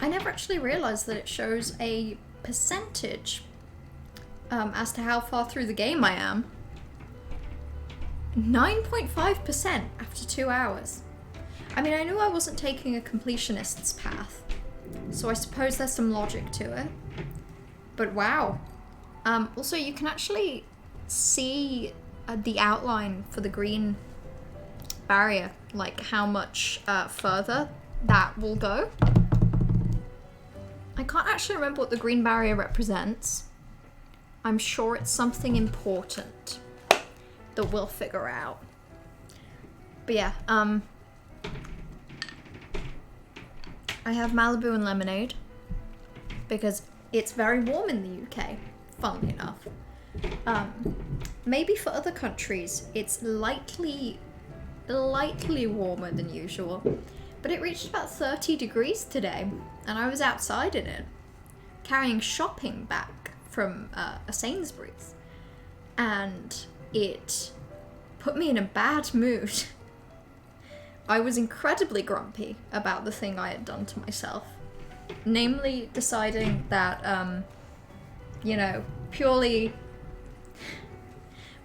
I never actually realized that it shows a percentage as to how far through the game I am. 9.5% after 2 hours. I mean, I knew I wasn't taking a completionist's path, so I suppose there's some logic to it. But wow. Also, you can actually see the outline for the green barrier, like how much further that will go. I can't actually remember what the green barrier represents. I'm sure it's something important that we'll figure out. But yeah, I have Malibu and lemonade because it's very warm in the UK, funnily enough. Maybe for other countries it's lightly warmer than usual, but it reached about 30 degrees today and I was outside in it, carrying shopping back from a Sainsbury's, and it put me in a bad mood. I was incredibly grumpy about the thing I had done to myself. Namely, deciding that, you know, purely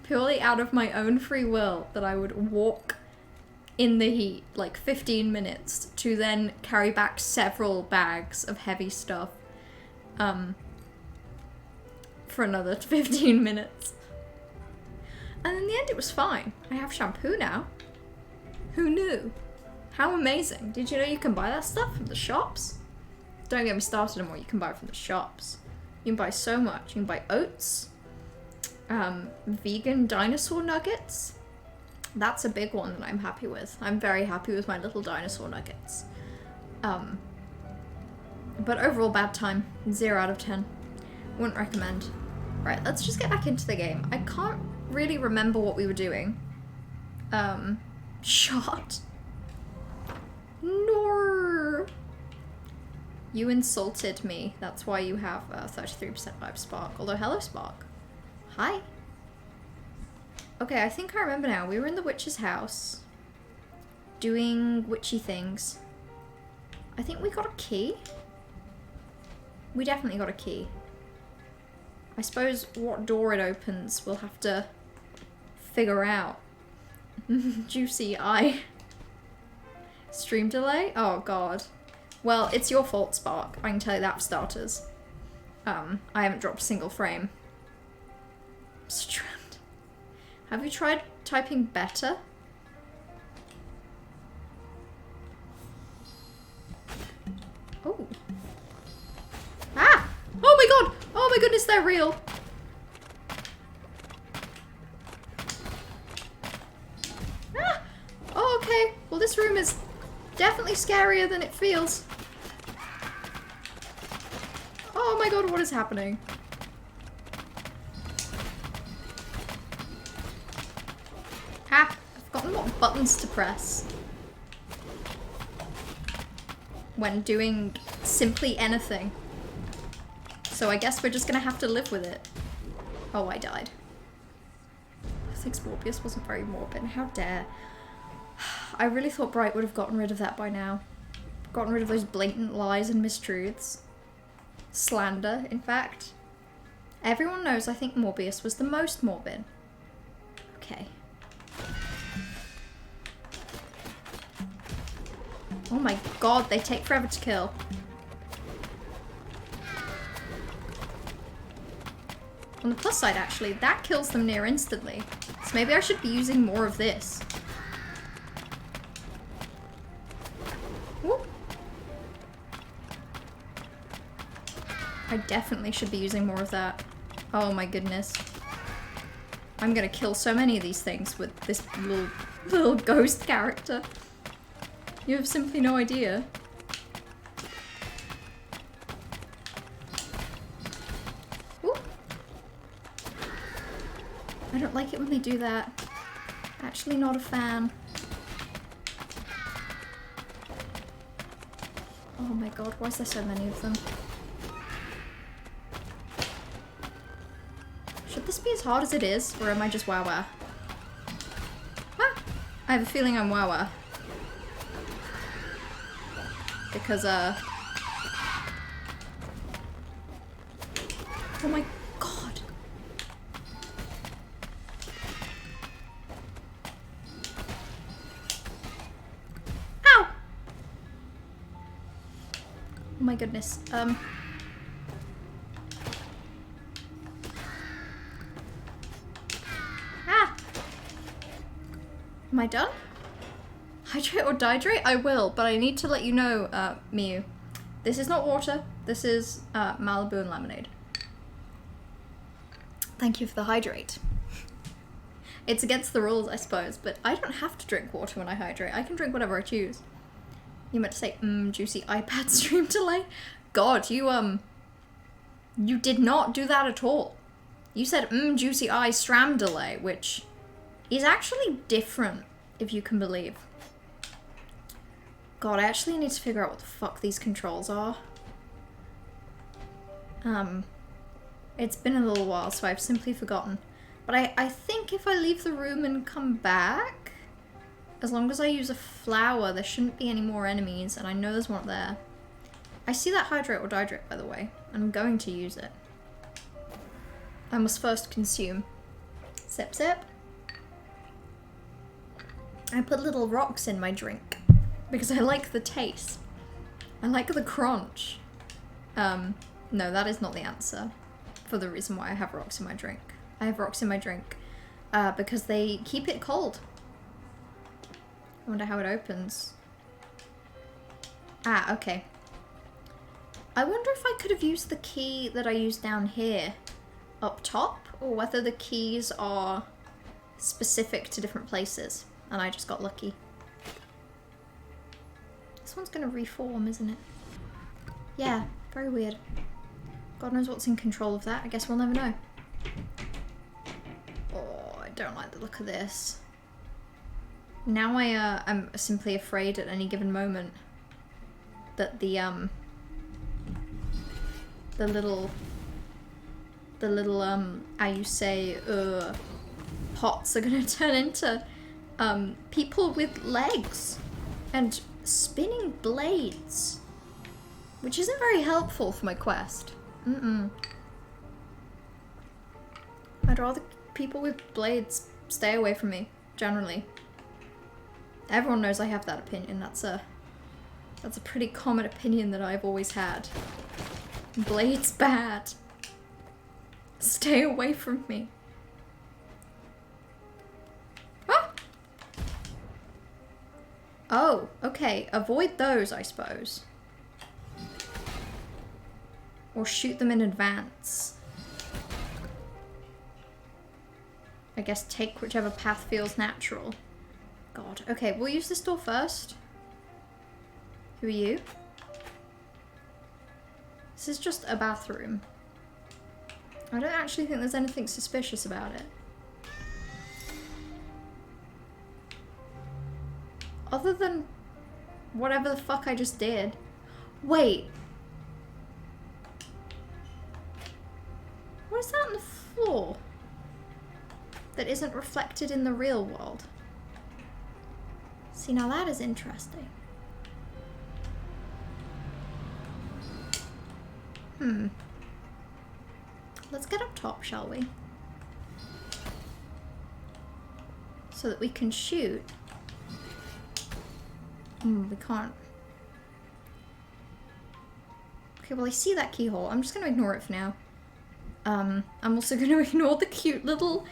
out of my own free will, that I would walk in the heat, like 15 minutes, to then carry back several bags of heavy stuff, for another 15 minutes. And in the end it was fine. I have shampoo now. Who knew? How amazing. Did you know you can buy that stuff from the shops? Don't get me started on what you can buy from the shops. You can buy so much. You can buy oats, vegan dinosaur nuggets. That's a big one that I'm happy with. I'm very happy with my little dinosaur nuggets. But overall bad time. 0 out of 10. Wouldn't recommend. Right, let's just get back into the game. I can't really remember what we were doing. Shot. No. You insulted me. That's why you have 33% vibe Spark. Although, hello Spark. Hi. Okay, I think I remember now. We were in the witch's house, doing witchy things. I think we got a key. We definitely got a key. I suppose what door it opens we'll have to figure out. Juicy eye. Stream delay? Oh god. Well, it's your fault, Spark. I can tell you that for starters. I haven't dropped a single frame. Strand. Have you tried typing better? Oh. Ah! Oh my god! Oh my goodness, they're real! Ah! Oh, okay. Well, this room is definitely scarier than it feels. Oh my god, what is happening? Ah! I've forgotten what buttons to press when doing simply anything. So I guess we're just gonna have to live with it. Oh, I died. I think Morbius wasn't very morbid. How dare. I really thought Bright would have gotten rid of that by now. Gotten rid of those blatant lies and mistruths. Slander, in fact. Everyone knows I think Morbius was the most morbid. Okay. Oh my god, they take forever to kill. On the plus side, actually, that kills them near instantly. So maybe I should be using more of this. Whoop. I definitely should be using more of that. Oh my goodness. I'm gonna kill so many of these things with this little ghost character. You have simply no idea. I don't like it when they do that. Actually not a fan. Oh my god, why is there so many of them? Should this be as hard as it is, or am I just Wawa? Ah! I have a feeling I'm Wawa. Because, Oh my god. Ow! Oh my goodness. Ah! Am I done? Hydrate or dihydrate? I will, but I need to let you know, Miyu. This is not water. This is Malibu and lemonade. Thank you for the hydrate. It's against the rules, I suppose, but I don't have to drink water when I hydrate. I can drink whatever I choose. You meant to say, juicy iPad stream delay? God, you did not do that at all. You said, juicy iStram delay, which is actually different, if you can believe. God, I actually need to figure out what the fuck these controls are. It's been a little while, so I've simply forgotten. But I think if I leave the room and come back, as long as I use a flower, there shouldn't be any more enemies, and I know there's one there. I see that hydrate or dihydrate, by the way, and I'm going to use it. I must first consume. Sip, sip. I put little rocks in my drink, because I like the taste. I like the crunch. No, that is not the answer for the reason why I have rocks in my drink. I have rocks in my drink because they keep it cold. I wonder how it opens. Ah, okay. I wonder if I could have used the key that I used down here up top, or whether the keys are specific to different places and I just got lucky. This one's gonna reform, isn't it? Yeah, very weird. God knows what's in control of that. I guess we'll never know. Oh, I don't like the look of this. Now I'm simply afraid at any given moment that the little how you say pots are gonna turn into people with legs and spinning blades, which isn't very helpful for my quest. I'd rather people with blades stay away from me, generally. Everyone knows I have that opinion. That's a pretty common opinion that I've always had. Blades bad. Stay away from me. Ah! Oh, okay. Avoid those, I suppose. Or shoot them in advance. I guess take whichever path feels natural. God. Okay, we'll use this door first. Who are you? This is just a bathroom. I don't actually think there's anything suspicious about it. Other than whatever the fuck I just did. Wait. What is that on the floor that isn't reflected in the real world? See, now that is interesting. Let's get up top, shall we? So that we can shoot. We can't. Okay, well I see that keyhole. I'm just gonna ignore it for now. I'm also gonna ignore the cute little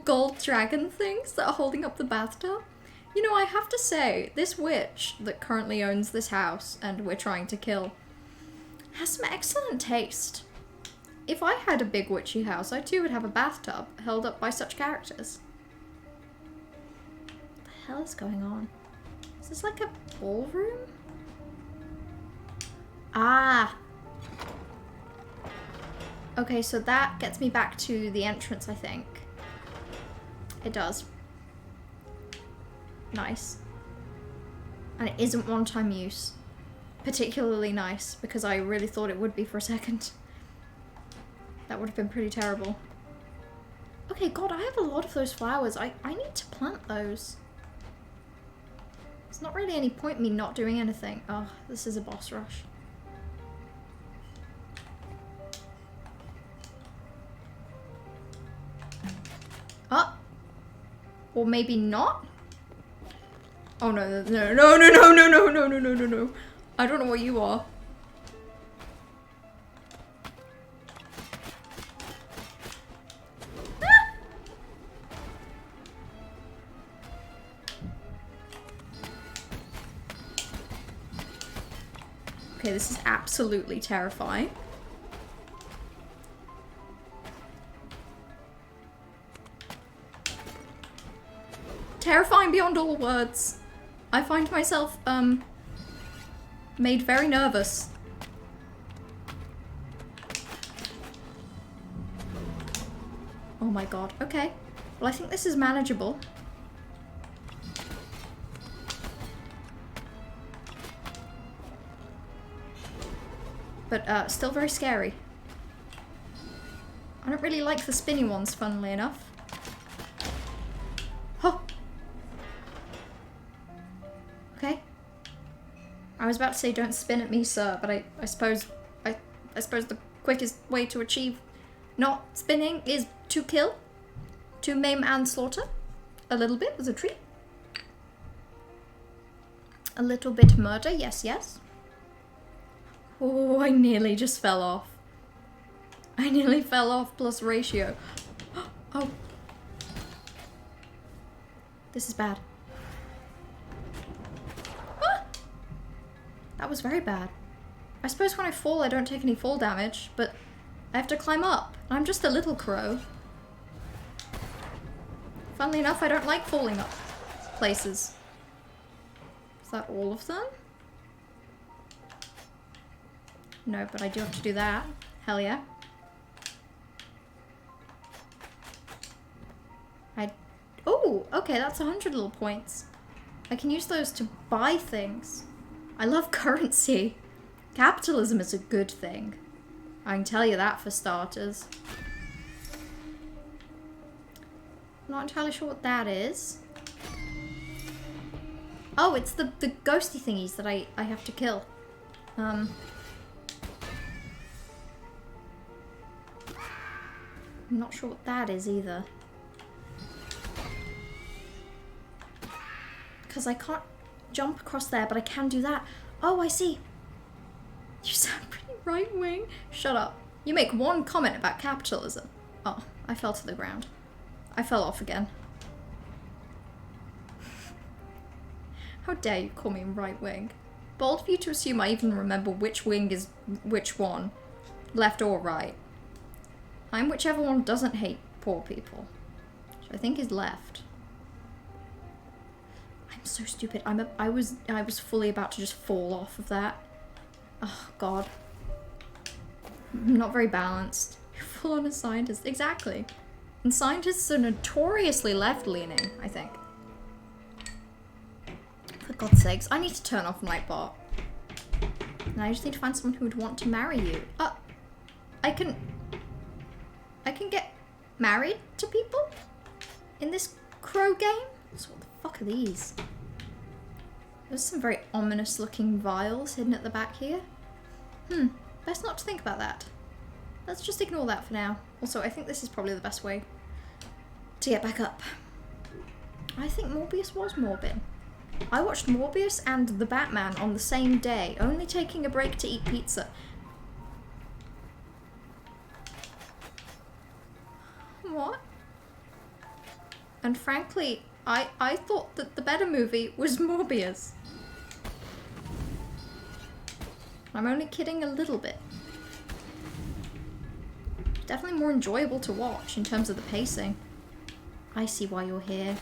gold dragon things that are holding up the bathtub. You know, I have to say, this witch that currently owns this house and we're trying to kill has some excellent taste. If I had a big witchy house, I too would have a bathtub held up by such characters. What the hell is going on? Is this like a ballroom? Ah! Okay, so that gets me back to the entrance, I think. It does. Nice. And it isn't one-time use. Particularly nice, because I really thought it would be for a second. That would have been pretty terrible. Okay, God, I have a lot of those flowers. I need to plant those. There's not really any point in me not doing anything. Oh, this is a boss rush. Or maybe not? Oh no, no, no, no, no, no, no, no, no, no, no, no. I don't know what you are. Okay, this is absolutely terrifying. Terrifying beyond all words. I find myself, made very nervous. Oh my god, okay. Well, I think this is manageable. But, still very scary. I don't really like the spinny ones, funnily enough. Huh. Okay. I was about to say don't spin at me, sir, but I suppose the quickest way to achieve not spinning is to kill, to maim and slaughter. A little bit was a treat. A little bit murder, yes, yes. Oh, I nearly just fell off. I nearly fell off plus ratio. Oh. This is bad. Ah! That was very bad. I suppose when I fall, I don't take any fall damage, but I have to climb up. I'm just a little crow. Funnily enough, I don't like falling up places. Is that all of them? No, but I do have to do that. Hell yeah. Oh, okay, that's 100 little points. I can use those to buy things. I love currency. Capitalism is a good thing. I can tell you that for starters. I'm not entirely sure what that is. Oh, it's the ghosty thingies that I have to kill. I'm not sure what that is either. Because I can't jump across there, but I can do that. Oh, I see. You sound pretty right-wing. Shut up. You make one comment about capitalism. Oh, I fell to the ground. I fell off again. How dare you call me right-wing? Bold of you to assume I even remember which wing is which one. Left or right. I'm whichever one doesn't hate poor people. Which I think is left. I'm so stupid. I was fully about to just fall off of that. Oh god. I'm not very balanced. You're full on a scientist. Exactly. And scientists are notoriously left-leaning, I think. For God's sakes, I need to turn off Nightbot. And I just need to find someone who would want to marry you. I can get married to people in this crow game? So what the fuck are these? There's some very ominous looking vials hidden at the back here. Best not to think about that. Let's just ignore that for now. Also, I think this is probably the best way to get back up. I think Morbius was morbid. I watched Morbius and The Batman on the same day, only taking a break to eat pizza. What? And frankly, I thought that the better movie was Morbius. I'm only kidding a little bit. Definitely more enjoyable to watch in terms of the pacing. I see why you're here.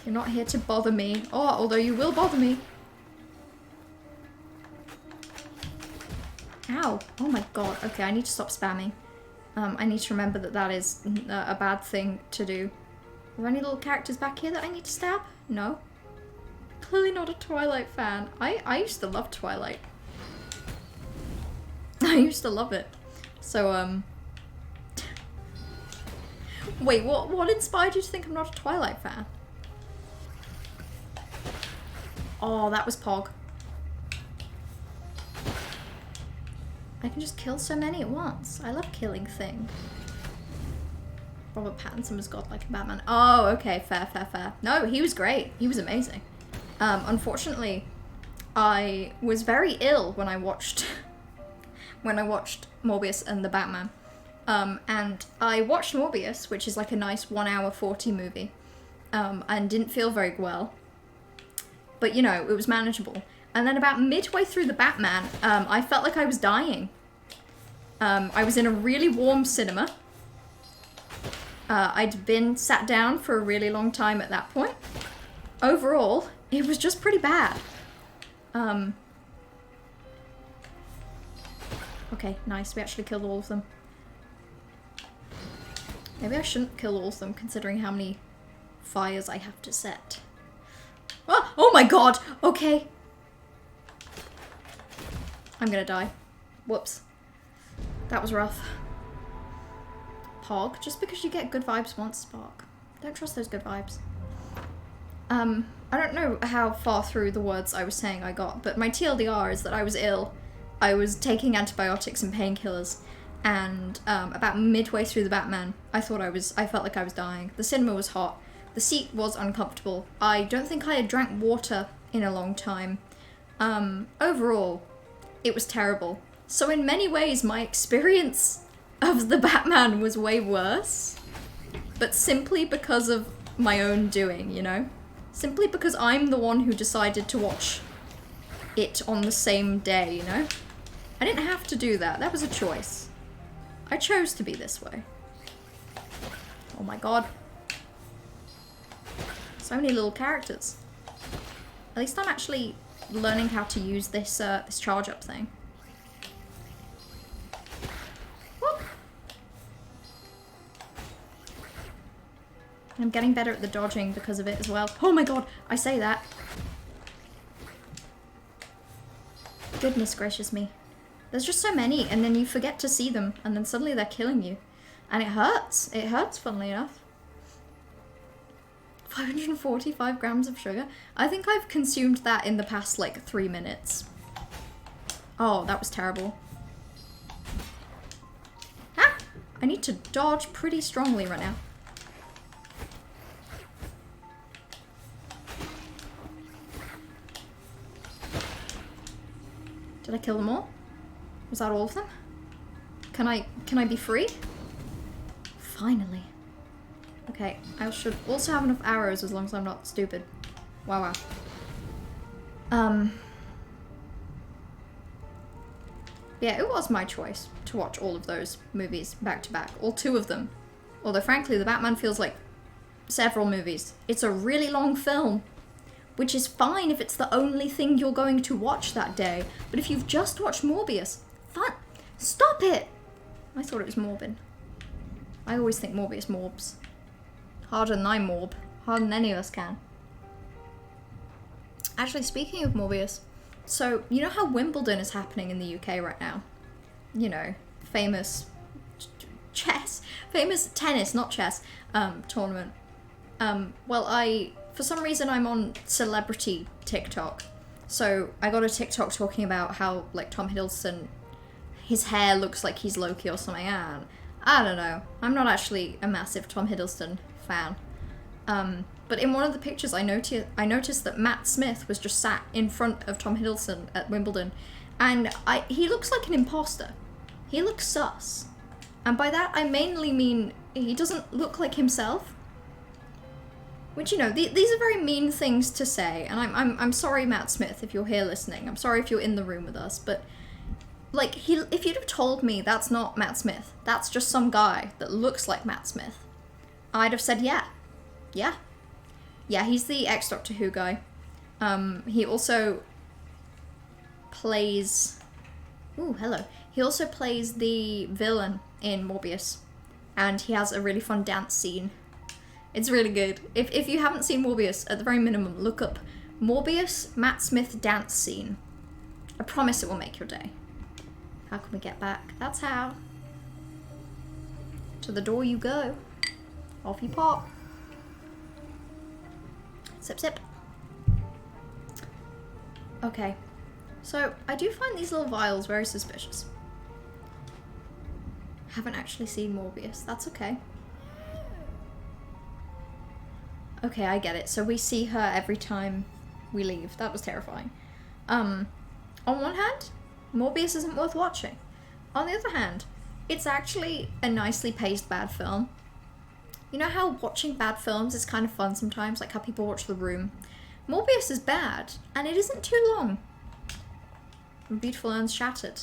You're not here to bother me. Oh, although you will bother me. Ow. Oh my god. Okay, I need to stop spamming. I need to remember that that is a bad thing to do. Are there any little characters back here that I need to stab? No. Clearly not a Twilight fan. I used to love Twilight. I used to love it. So, wait, what inspired you to think I'm not a Twilight fan? Oh, that was Pog. I can just kill so many at once. I love killing things. Robert Pattinson was godlike in Batman. Oh, okay, fair, fair, fair. No, he was great. He was amazing. Unfortunately, I was very ill when I watched Morbius and the Batman. And I watched Morbius, which is like a nice 1 hour 40 movie, and didn't feel very well. But, you know, it was manageable. And then about midway through the Batman, I felt like I was dying. I was in a really warm cinema. I'd been sat down for a really long time at that point. Overall, it was just pretty bad. Okay, nice. We actually killed all of them. Maybe I shouldn't kill all of them, considering how many fires I have to set. Oh my god! Okay. I'm gonna die. Whoops. That was rough. Pog, just because you get good vibes won't spark. Don't trust those good vibes. I don't know how far through the words I was saying I got, but my TLDR is that I was ill. I was taking antibiotics and painkillers, and about midway through the Batman, I felt like I was dying. The cinema was hot. The seat was uncomfortable. I don't think I had drank water in a long time. Overall, it was terrible. So in many ways, my experience of the Batman was way worse, but simply because of my own doing, you know? Simply because I'm the one who decided to watch it on the same day, you know? I didn't have to do that. That was a choice. I chose to be this way. Oh my god. So many little characters. At least I'm actually learning how to use this this charge up thing. Whoop. I'm getting better at the dodging because of it as well. Oh my god, I say that. Goodness gracious me. There's just so many, and then you forget to see them, and then suddenly they're killing you. And it hurts. It hurts, funnily enough. 545 grams of sugar. I think I've consumed that in the past, like, 3 minutes. Oh, that was terrible. Ah! I need to dodge pretty strongly right now. Did I kill them all? Was that all of them? Can I be free? Finally. Okay, I should also have enough arrows as long as I'm not stupid. Wow. Yeah, it was my choice to watch all of those movies back to back. All 2 of them. Although frankly, the Batman feels like several movies. It's a really long film. Which is fine if it's the only thing you're going to watch that day. But if you've just watched Morbius, fun. Stop it! I thought it was Morbin. I always think Morbius morbs. Harder than I morb. Harder than any of us can. Actually, speaking of Morbius, so you know how Wimbledon is happening in the UK right now? You know, famous famous tennis, not chess, tournament. Well, for some reason, I'm on celebrity TikTok. So I got a TikTok talking about how, like, Tom Hiddleston, his hair looks like he's Loki or something. I don't know. I'm not actually a massive Tom Hiddleston fan. But in one of the pictures, I noticed that Matt Smith was just sat in front of Tom Hiddleston at Wimbledon. And he looks like an imposter. He looks sus. And by that, I mainly mean he doesn't look like himself. Which, you know, these are very mean things to say, and I'm sorry, Matt Smith, if you're here listening. I'm sorry if you're in the room with us, but, like, if you'd have told me that's not Matt Smith, that's just some guy that looks like Matt Smith, I'd have said yeah. Yeah. Yeah, he's the ex-Doctor Who guy. He also plays... Ooh, hello. He also plays the villain in Morbius, and he has a really fun dance scene. It's really good. If you haven't seen Morbius, at the very minimum, look up Morbius Matt Smith dance scene. I promise it will make your day. How can we get back? That's how. To the door you go. Off you pop. Sip, sip. Okay. So, I do find these little vials very suspicious. Haven't actually seen Morbius. That's okay. Okay, I get it. So we see her every time we leave. That was terrifying. On one hand, Morbius isn't worth watching. On the other hand, it's actually a nicely paced bad film. You know how watching bad films is kind of fun sometimes, like how people watch The Room? Morbius is bad, and it isn't too long. My beautiful urns shattered.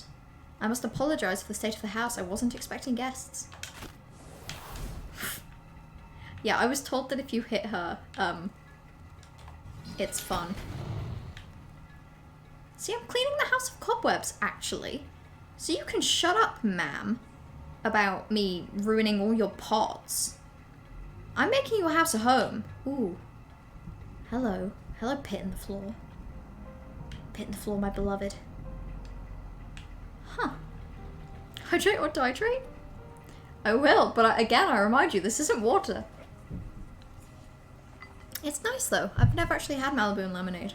I must apologise for the state of the house. I wasn't expecting guests. Yeah, I was told that if you hit her, it's fun. See, I'm cleaning the house of cobwebs, actually. So you can shut up, ma'am, about me ruining all your pots. I'm making your house a home. Ooh. Hello. Hello, pit in the floor. Pit in the floor, my beloved. Huh. Hydrate or dihydrate? I will, but again, I remind you, this isn't water. It's nice, though. I've never actually had Malibu and lemonade.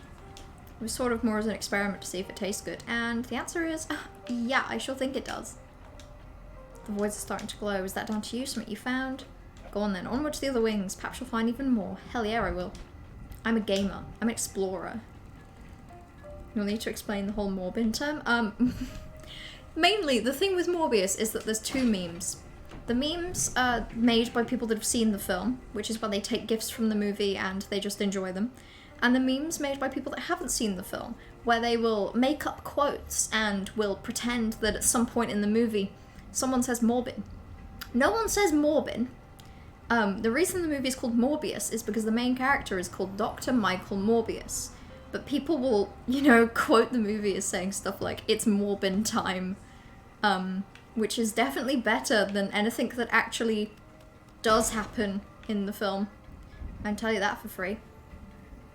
It was sort of more as an experiment to see if it tastes good, and the answer is, yeah, I sure think it does. The voids are starting to glow. Is that down to you? Something you found? Go on then, onward to the other wings. Perhaps you'll find even more. Hell yeah, I will. I'm a gamer. I'm an explorer. You'll need to explain the whole Morbin term. Mainly, the thing with Morbius is that there's two memes. The memes are made by people that have seen the film, which is where they take gifs from the movie and they just enjoy them. And the memes made by people that haven't seen the film, where they will make up quotes and will pretend that at some point in the movie, someone says Morbin. No one says Morbin. The reason the movie is called Morbius is because the main character is called Dr. Michael Morbius. But people will, you know, quote the movie as saying stuff like, it's Morbin time. Which is definitely better than anything that actually does happen in the film. I can tell you that for free.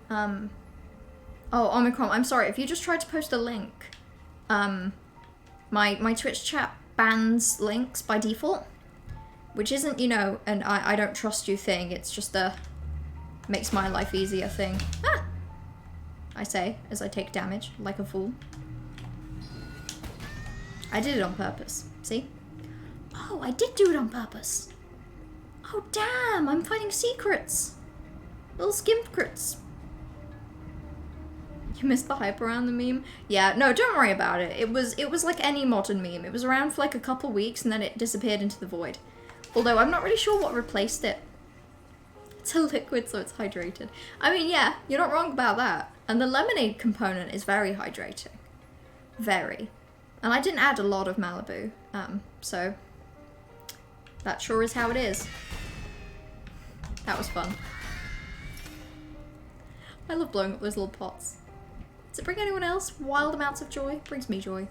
Oh, Omicron, I'm sorry, if you just tried to post a link, my Twitch chat bans links by default, which isn't, you know, an I don't trust you thing, it's just a makes my life easier thing. Ah! I say, as I take damage, like a fool. I did it on purpose. See? Oh, I did do it on purpose. Oh, damn, I'm finding secrets. Little skimcrets. You missed the hype around the meme? Yeah, no, don't worry about it. It was like any modern meme. It was around for like a couple weeks and then it disappeared into the void. Although I'm not really sure what replaced it. It's a liquid, so it's hydrated. I mean, yeah, you're not wrong about that. And the lemonade component is very hydrating. Very. And I didn't add a lot of Malibu, so that sure is how it is. That was fun. I love blowing up those little pots. Does it bring anyone else wild amounts of joy? Brings me joy.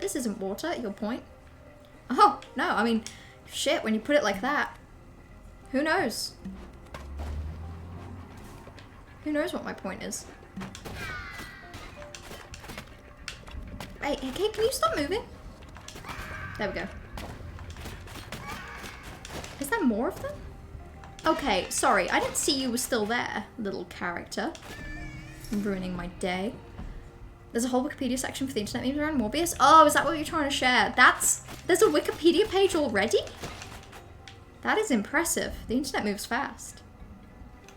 This isn't water, your point. Oh, no, I mean, shit, when you put it like that, who knows? Who knows what my point is? Hey, can you stop moving? There we go. Is there more of them? Okay, sorry, I didn't see you were still there, little character. I'm ruining my day. There's a whole Wikipedia section for the internet memes around Morbius. Oh, is that what you're trying to share? There's a Wikipedia page already? That is impressive. The internet moves fast.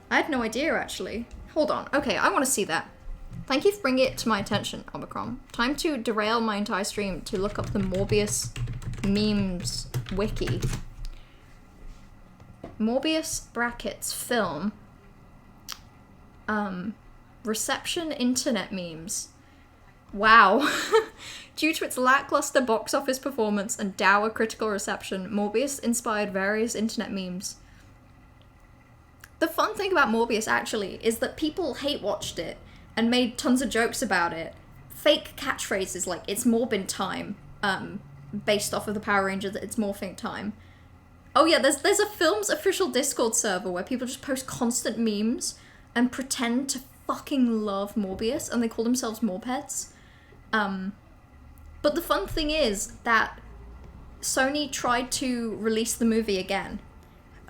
I had no idea, actually. Hold on. Okay, I want to see that. Thank you for bringing it to my attention, Omicron. Time to derail my entire stream to look up the Morbius memes wiki. Morbius brackets film. Reception internet memes. Wow. Due to its lackluster box office performance and dour critical reception, Morbius inspired various internet memes. The fun thing about Morbius, actually, is that people hate-watched it and made tons of jokes about it. Fake catchphrases like, it's Morbin time, based off of the Power Rangers, it's morphing time. Oh yeah, there's a film's official Discord server where people just post constant memes and pretend to fucking love Morbius, and they call themselves Morpheads. But the fun thing is that Sony tried to release the movie again,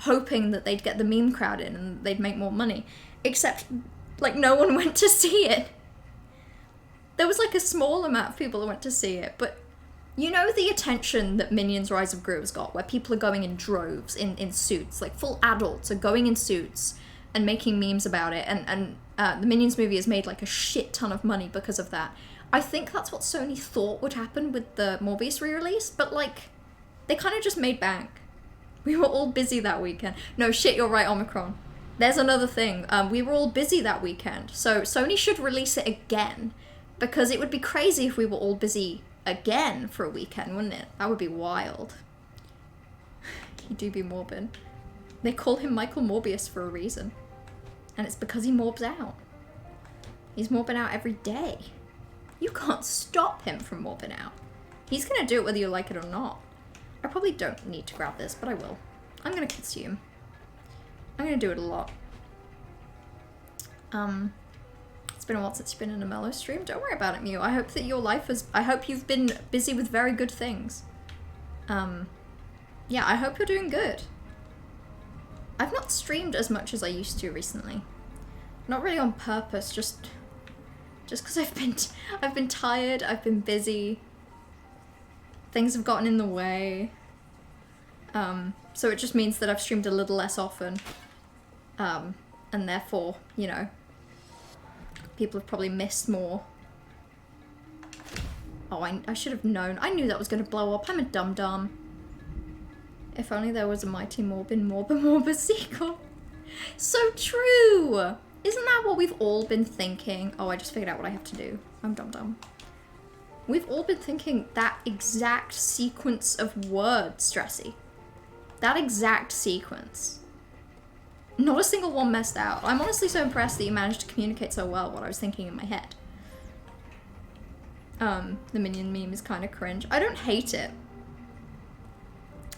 hoping that they'd get the meme crowd in and they'd make more money. Except, like, no one went to see it. There was, like, a small amount of people that went to see it, but you know the attention that Minions Rise of Gru has got, where people are going in droves, in suits, like, full adults are going in suits, and making memes about it, and the Minions movie has made like a shit ton of money because of that. I think that's what Sony thought would happen with the Morbius re-release, but like, they kind of just made bank. We were all busy that weekend. No shit, you're right, Omicron. There's another thing. We were all busy that weekend, so Sony should release it again, because it would be crazy if we were all busy again for a weekend, wouldn't it? That would be wild. You do be morbid. They call him Michael Morbius for a reason, and it's because he morbs out. He's morbing out every day. You can't stop him from morbing out. He's gonna do it whether you like it or not. I probably don't need to grab this, but I will. I'm gonna consume. I'm gonna do it a lot. It's been a while since you've been in a Mellow stream. Don't worry about it, Mew. I hope that your life is... I hope you've been busy with very good things. Yeah, I hope you're doing good. I've not streamed as much as I used to recently. Not really on purpose, just because I've been tired, I've been busy. Things have gotten in the way. So it just means that I've streamed a little less often. And therefore, you know, people have probably missed more. Oh, I should have known. I knew that was going to blow up. I'm a dum-dum. If only there was a Mighty Morbin Morba sequel. So true! Isn't that what we've all been thinking? Oh, I just figured out what I have to do. I'm dum-dum. We've all been thinking that exact sequence of words, Stressy. That exact sequence. Not a single one messed out. I'm honestly so impressed that you managed to communicate so well what I was thinking in my head. The Minion meme is kind of cringe. I don't hate it.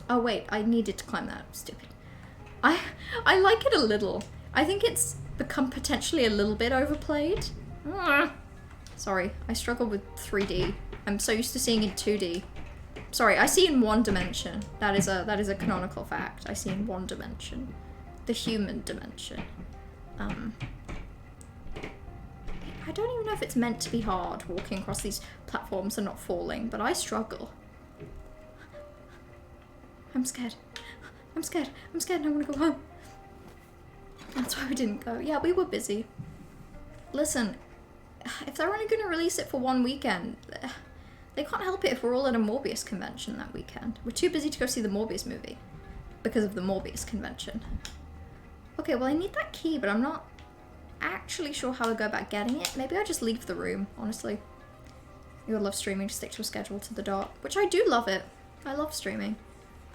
Oh wait, I needed to climb that. Stupid. I like it a little. I think it's become potentially a little bit overplayed. Sorry, I struggle with 3D. I'm so used to seeing in 2D. Sorry, I see in one dimension. That is a canonical fact. I see in one dimension. The human dimension. I don't even know if it's meant to be hard walking across these platforms and not falling, but I struggle. I'm scared. I'm scared. I'm scared and I want to go home. That's why we didn't go. Yeah, we were busy. Listen, if they're only going to release it for one weekend, they can't help it if we're all at a Morbius convention that weekend. We're too busy to go see the Morbius movie because of the Morbius convention. Okay, well I need that key, but I'm not actually sure how to go about getting it. Maybe I just leave the room, honestly. You would love streaming to stick to a schedule to the dot, which I do love it. I love streaming.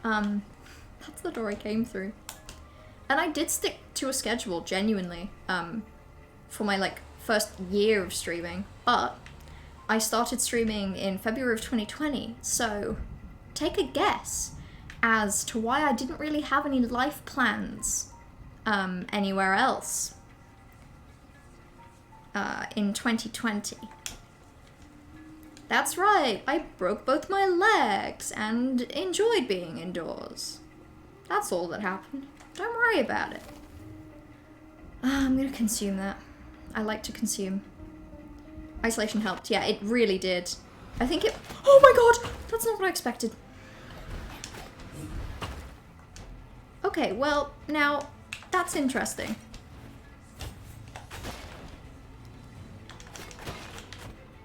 That's the door I came through. And I did stick to a schedule, genuinely, for my, like, first year of streaming, but I started streaming in February of 2020, so take a guess as to why I didn't really have any life plans anywhere else in 2020. That's right, I broke both my legs and enjoyed being indoors. That's all that happened. Don't worry about it. I'm gonna consume that. I like to consume. Isolation helped. Yeah, it really did. I think it... Oh my god! That's not what I expected. Okay, well, now, that's interesting.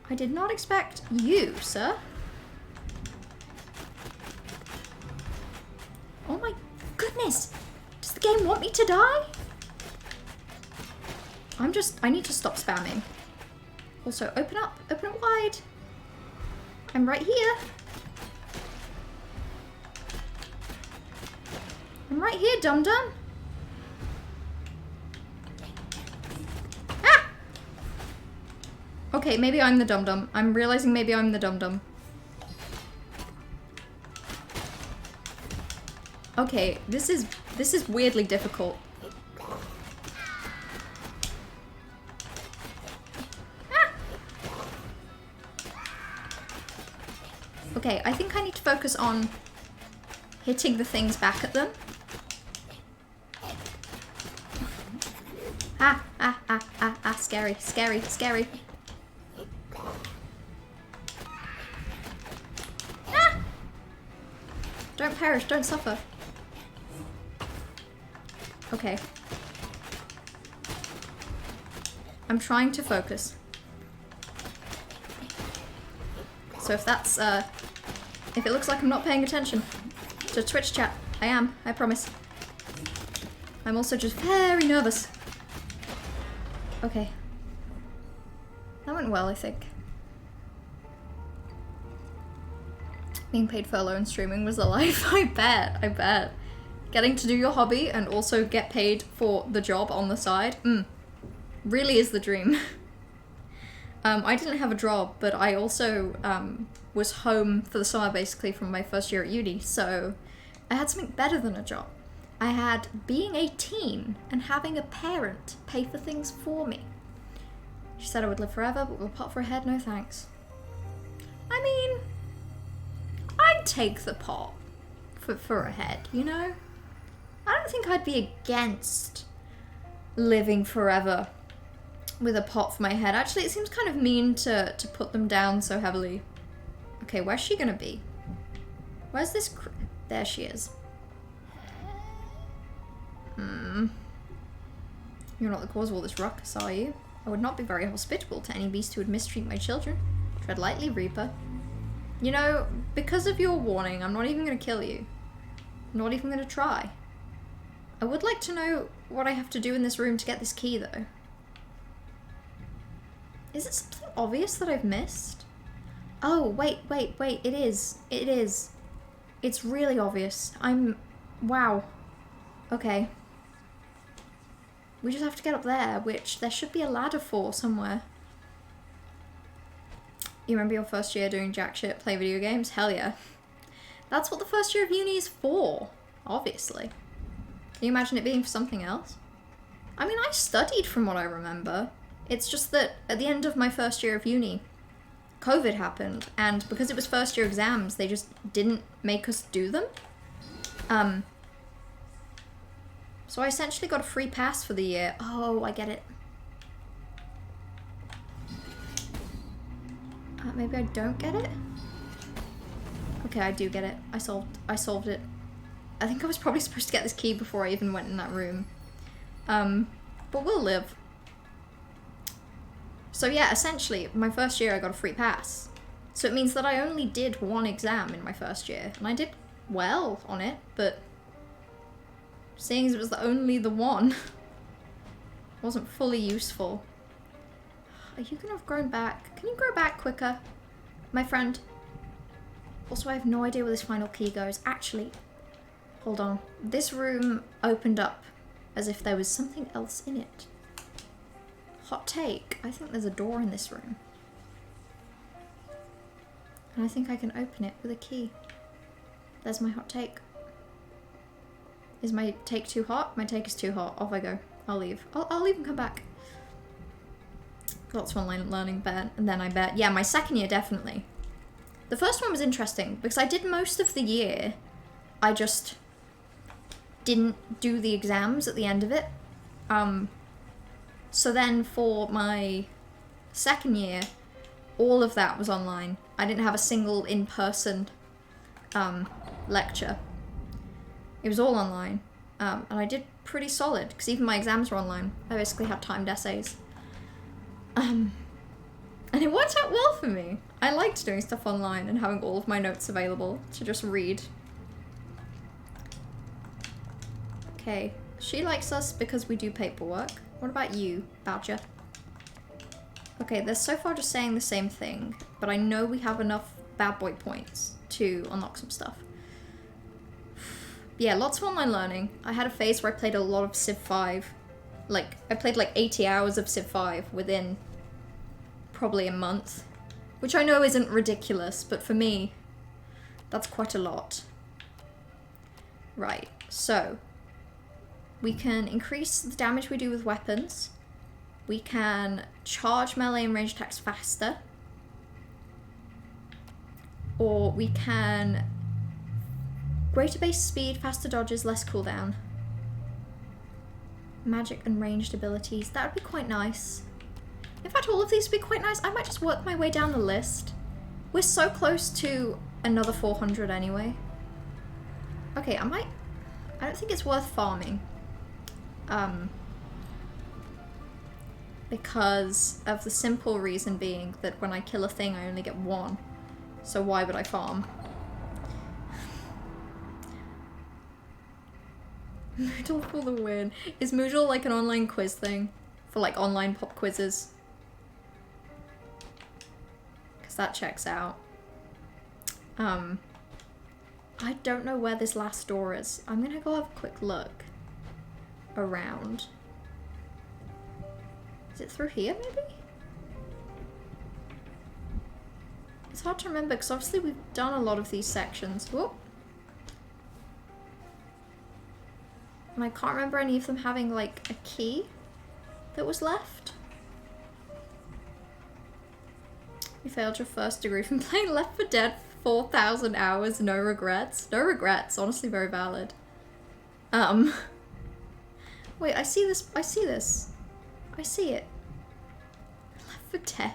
I did not expect you, sir. Oh my goodness! Does the game want me to die? I need to stop spamming. Also, open up wide. I'm right here. I'm right here, dum-dum. Ah! Okay, maybe I'm the dum-dum. I'm realizing maybe I'm the dum-dum. Okay, this is weirdly difficult. Okay, I think I need to focus on hitting the things back at them. Scary, scary, scary. Ah! Don't perish, don't suffer. Okay. I'm trying to focus. So if that's, if it looks like I'm not paying attention to Twitch chat, I am, I promise. I'm also just very nervous. Okay. That went well, I think. Being paid furlough and streaming was a life. I bet. Getting to do your hobby and also get paid for the job on the side, really is the dream. I didn't have a job, but I also was home for the summer basically from my first year at uni, so I had something better than a job. I had being 18 and having a parent pay for things for me. She said I would live forever, but with a pot for a head, no thanks. I mean, I'd take the pot for a head, you know? I don't think I'd be against living forever with a pot for my head. Actually, it seems kind of mean to put them down so heavily. Okay, where's she gonna be? Where's this there she is. You're not the cause of all this ruckus, are you? I would not be very hospitable to any beast who would mistreat my children. Tread lightly, Reaper. You know, because of your warning, I'm not even gonna kill you. I'm not even gonna try. I would like to know what I have to do in this room to get this key, though. Is it something obvious that I've missed? Oh, wait, it is. It is. It's really obvious. Wow. Okay. We just have to get up there, which there should be a ladder for somewhere. You remember your first year doing jack shit, play video games? Hell yeah. That's what the first year of uni is for, obviously. Can you imagine it being for something else? I mean, I studied from what I remember. It's just that at the end of my first year of uni, COVID happened, and because it was first year exams, they just didn't make us do them. So I essentially got a free pass for the year. Oh, I get it. Maybe I don't get it? Okay, I do get it. I solved it. I think I was probably supposed to get this key before I even went in that room. But we'll live. So yeah, essentially, my first year I got a free pass. So it means that I only did one exam in my first year, and I did well on it, but seeing as it was only the one, wasn't fully useful. Are you gonna have grown back? Can you grow back quicker, my friend? Also, I have no idea where this final key goes. Actually, hold on. This room opened up as if there was something else in it. Hot take. I think there's a door in this room. And I think I can open it with a key. There's my hot take. Is my take too hot? My take is too hot. Off I go. I'll leave. I'll leave and come back. Lots of online learning, bet. And then I bet. Yeah, my second year, definitely. The first one was interesting because I did most of the year. I just didn't do the exams at the end of it. So then for my second year, all of that was online. I didn't have a single in-person lecture. It was all online. And I did pretty solid because even my exams were online. I basically had timed essays. And it worked out well for me. I liked doing stuff online and having all of my notes available to just read. Okay, she likes us because we do paperwork. What about you, Badger? Okay, they're so far just saying the same thing, but I know we have enough bad boy points to unlock some stuff. Yeah, lots of online learning. I had a phase where I played a lot of Civ 5. Like, I played like 80 hours of Civ 5 within probably a month. Which I know isn't ridiculous, but for me, that's quite a lot. Right, so we can increase the damage we do with weapons. We can charge melee and range attacks faster. Or we can greater base speed, faster dodges, less cooldown. Magic and ranged abilities. That would be quite nice. In fact, all of these would be quite nice. I might just work my way down the list. We're so close to another 400 anyway. Okay, I don't think it's worth farming. because of the simple reason being that when I kill a thing, I only get one. So why would I farm? Moodle for the win. Is Moodle like an online quiz thing? For like online pop quizzes? Because that checks out. I don't know where this last door is. I'm gonna go have a quick look around. Is it through here, maybe? It's hard to remember because obviously we've done a lot of these sections. Whoop. And I can't remember any of them having like a key that was left. You failed your first degree from playing Left 4 Dead for 4,000 hours, no regrets. No regrets, honestly very valid. Wait, I see this, I see this. I see it. Left 4 Dead.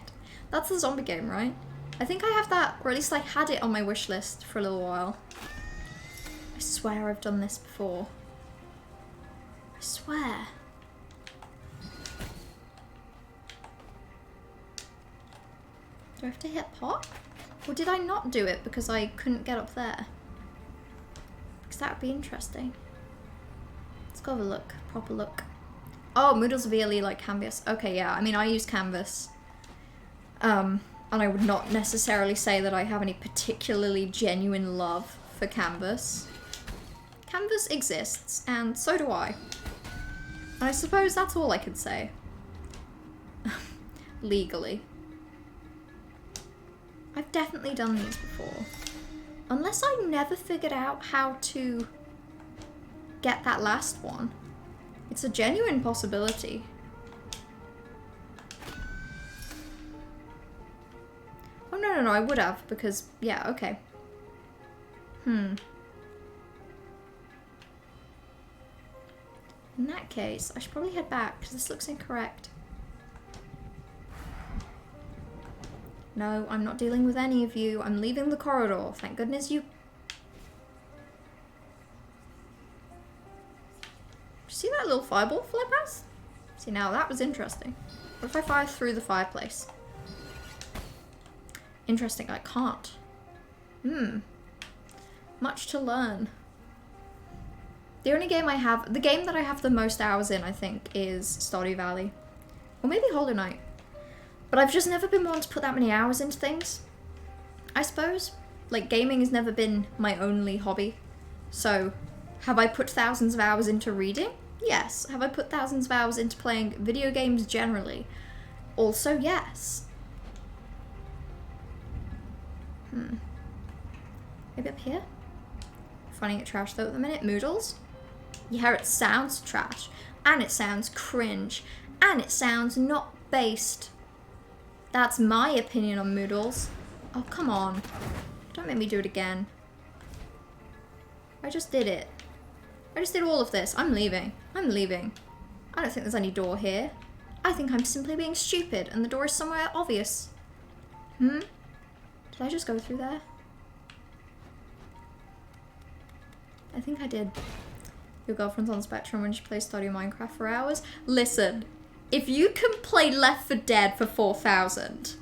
That's the zombie game, right? I think I have that, or at least I had it on my wish list for a little while. I swear I've done this before. I swear. Do I have to hit pop? Or did I not do it because I couldn't get up there? Because that would be interesting. Let's go have a look. Proper look. Oh, Moodle's VLE like Canvas. Okay, yeah. I mean, I use Canvas. And I would not necessarily say that I have any particularly genuine love for Canvas. Canvas exists, and so do I. I suppose that's all I could say. Legally. I've definitely done these before. Unless I never figured out how to get that last one. It's a genuine possibility. Oh, no, I would have, because, yeah, okay. In that case, I should probably head back, because this looks incorrect. No, I'm not dealing with any of you. I'm leaving the corridor. Thank goodness you... Did you see that little fireball fly past? See, now that was interesting. What if I fire through the fireplace? Interesting, I can't. Much to learn. The only game I have... The game that I have the most hours in, I think, is Stardew Valley. Or maybe Hollow Knight. But I've just never been one to put that many hours into things, I suppose. Like, gaming has never been my only hobby. So, have I put thousands of hours into reading? Yes. Have I put thousands of hours into playing video games generally? Also, yes. Maybe up here? Finding it trash though at the minute. Moodles? Yeah, it sounds trash. And it sounds cringe. And it sounds not based. That's my opinion on Moodles. Oh, come on. Don't make me do it again. I just did it. I just did all of this. I'm leaving. I'm leaving. I don't think there's any door here. I think I'm simply being stupid and the door is somewhere obvious. Did I just go through there? I think I did. Your girlfriend's on Spectrum when she plays Stardew Minecraft for hours. Listen. If you can play Left 4 Dead for 4,000,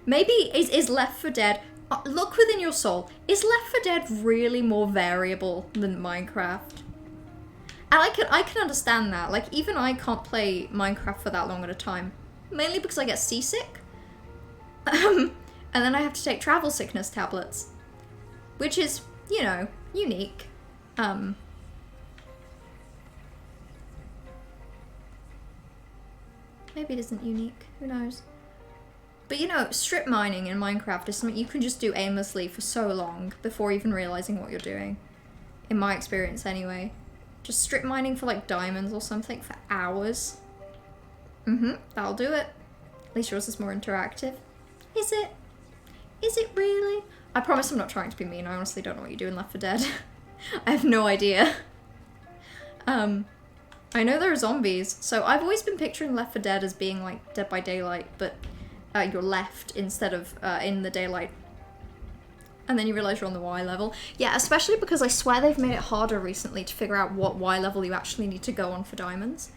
maybe is Left 4 Dead, look within your soul, is Left 4 Dead really more variable than Minecraft? And I can understand that, like even I can't play Minecraft for that long at a time, mainly because I get seasick, and then I have to take travel sickness tablets, which is, you know, unique. Maybe it isn't unique, who knows. But you know, strip mining in Minecraft is something you can just do aimlessly for so long before even realizing what you're doing. In my experience anyway. Just strip mining for like diamonds or something for hours. That'll do it. At least yours is more interactive. Is it? Is it really? I promise I'm not trying to be mean, I honestly don't know what you do in Left 4 Dead. I have no idea. I know there are zombies, so I've always been picturing Left 4 Dead as being like Dead by Daylight, but you're left instead of in the daylight. And then you realise you're on the Y level. Yeah, especially because I swear they've made it harder recently to figure out what Y level you actually need to go on for diamonds.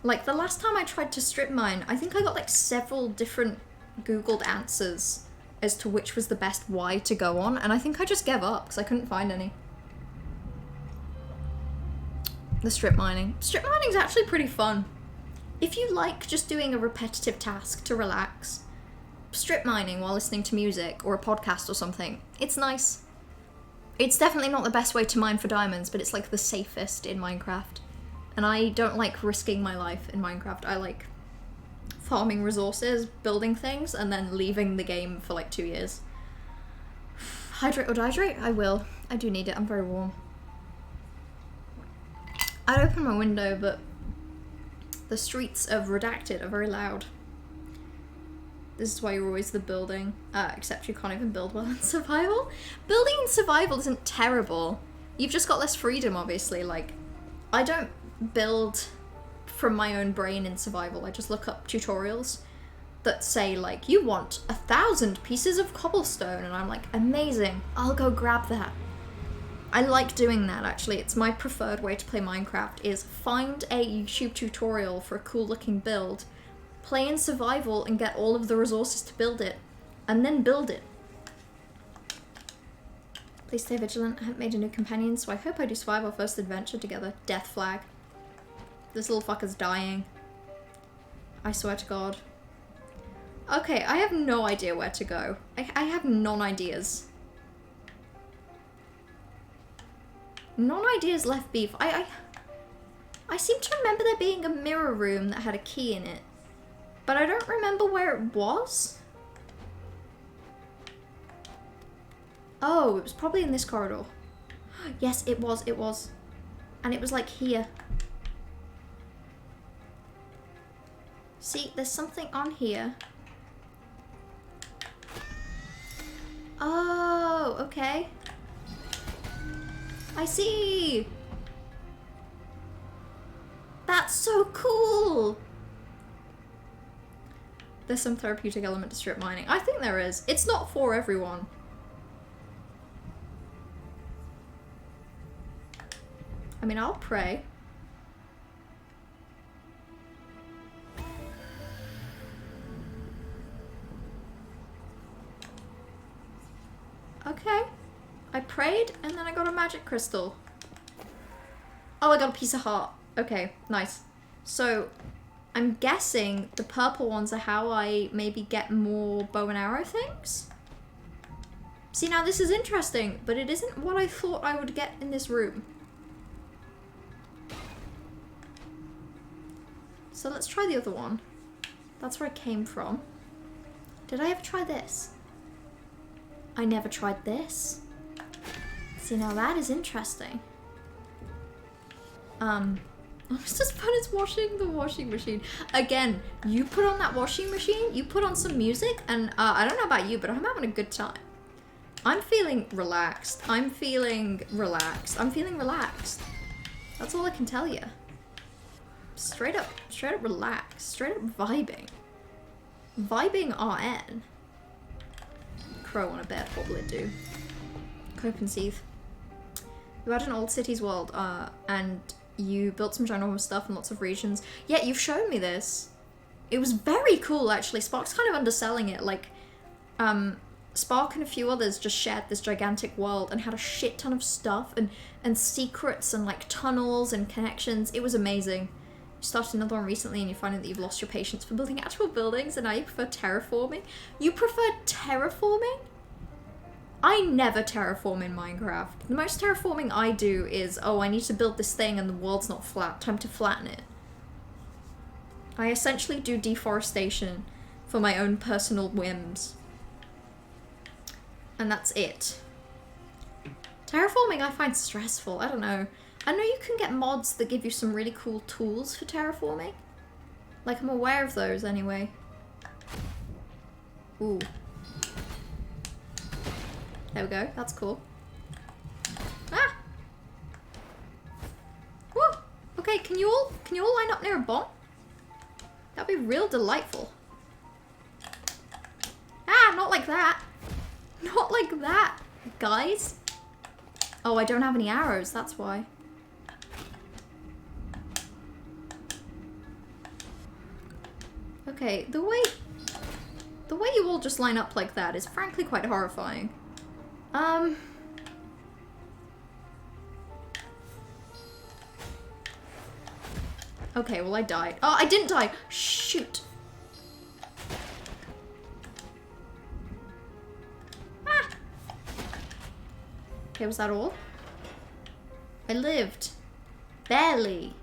Like, the last time I tried to strip mine, I think I got, like, several different Googled answers as to which was the best why to go on, and I think I just gave up because I couldn't find any. The strip mining. Strip mining's actually pretty fun. If you like just doing a repetitive task to relax, strip mining while listening to music or a podcast or something, it's nice. It's definitely not the best way to mine for diamonds, but it's like the safest in Minecraft. And I don't like risking my life in Minecraft. I like farming resources, building things, and then leaving the game for like 2 years. Hydrate or dehydrate? I will. I do need it. I'm very warm. I'd open my window, but the streets of Redacted are very loud. This is why you're always the building, except you can't even build well in survival. Building in survival isn't terrible. You've just got less freedom, obviously. Like, I don't build from my own brain in survival. I just look up tutorials that say, like, you want 1,000 pieces of cobblestone, and I'm like, amazing, I'll go grab that. I like doing that, actually. It's my preferred way to play Minecraft, is find a YouTube tutorial for a cool looking build, play in survival and get all of the resources to build it, and then build it. Please stay vigilant. I haven't made a new companion, so I hope I do survive our first adventure together. Death flag. This little fucker's dying. I swear to God. Okay, I have no idea where to go. I have non-ideas. Non-ideas left beef. I seem to remember there being a mirror room that had a key in it, but I don't remember where it was. Oh, it was probably in this corridor. Yes, it was. And it was like here. See, there's something on here. Oh, okay. I see. That's so cool. There's some therapeutic element to strip mining. I think there is. It's not for everyone. I mean, I'll pray. Okay. I prayed, and then I got a magic crystal. Oh, I got a piece of heart. Okay, nice. So, I'm guessing the purple ones are how I maybe get more bow and arrow things? See, now this is interesting, but it isn't what I thought I would get in this room. So let's try the other one. That's where I came from. Did I ever try this? I never tried this. See, now that is interesting. Almost as fun as washing the washing machine. Again, you put on that washing machine, you put on some music, and I don't know about you, but I'm having a good time. I'm feeling relaxed. I'm feeling relaxed. I'm feeling relaxed. That's all I can tell you. Straight up relaxed. Straight up vibing. Vibing RN. Crow on a bed, what will it do? Cope and seethe. You had an old cities world, and you built some ginormous stuff in lots of regions. Yeah, you've shown me this. It was very cool, actually. Spark's kind of underselling it. Like, Spark and a few others just shared this gigantic world and had a shit ton of stuff and secrets and, like, tunnels and connections. It was amazing. You started another one recently and you're finding that you've lost your patience for building actual buildings and now you prefer terraforming. You prefer terraforming? I never terraform in Minecraft. The most terraforming I do is, oh, I need to build this thing and the world's not flat. Time to flatten it. I essentially do deforestation for my own personal whims. And that's it. Terraforming I find stressful. I don't know. I know you can get mods that give you some really cool tools for terraforming. Like, I'm aware of those anyway. Ooh. There we go. That's cool. Ah! Whoa! Okay, can you all line up near a bomb? That'd be real delightful. Ah, not like that. Not like that, guys. Oh, I don't have any arrows, that's why. Okay, the way you all just line up like that is frankly quite horrifying. Okay, well I died. Oh, I didn't die! Shoot! Ah! Okay, was that all? I lived. Barely.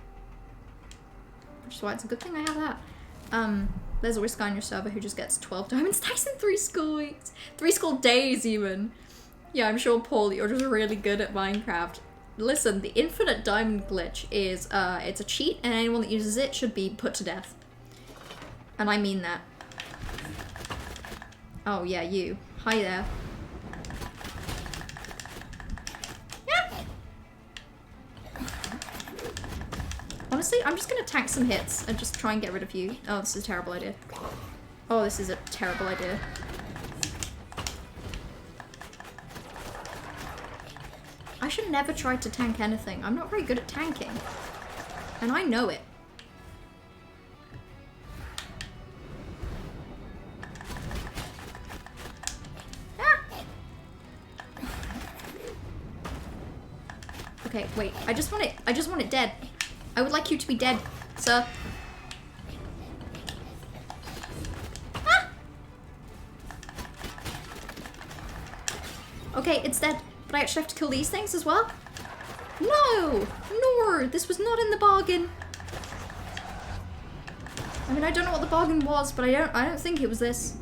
Which is why it's a good thing I have that. There's always a guy on your server who just gets 12 diamond stacks in 3 school weeks. 3 school days, even. Yeah, I'm sure, Paul, that you're just really good at Minecraft. Listen, the infinite diamond glitch is, it's a cheat, and anyone that uses it should be put to death. And I mean that. Oh, yeah, you. Hi there. Honestly, I'm just gonna tank some hits and just try and get rid of you. Oh, this is a terrible idea. Oh, this is a terrible idea. I should never try to tank anything. I'm not very good at tanking. And I know it. Ah! Okay, wait. I just want it dead. I would like you to be dead, sir. Ah! Okay, it's dead. But I actually have to kill these things as well? No! No! This was not in the bargain. I mean, I don't know what the bargain was, but I don't think it was this.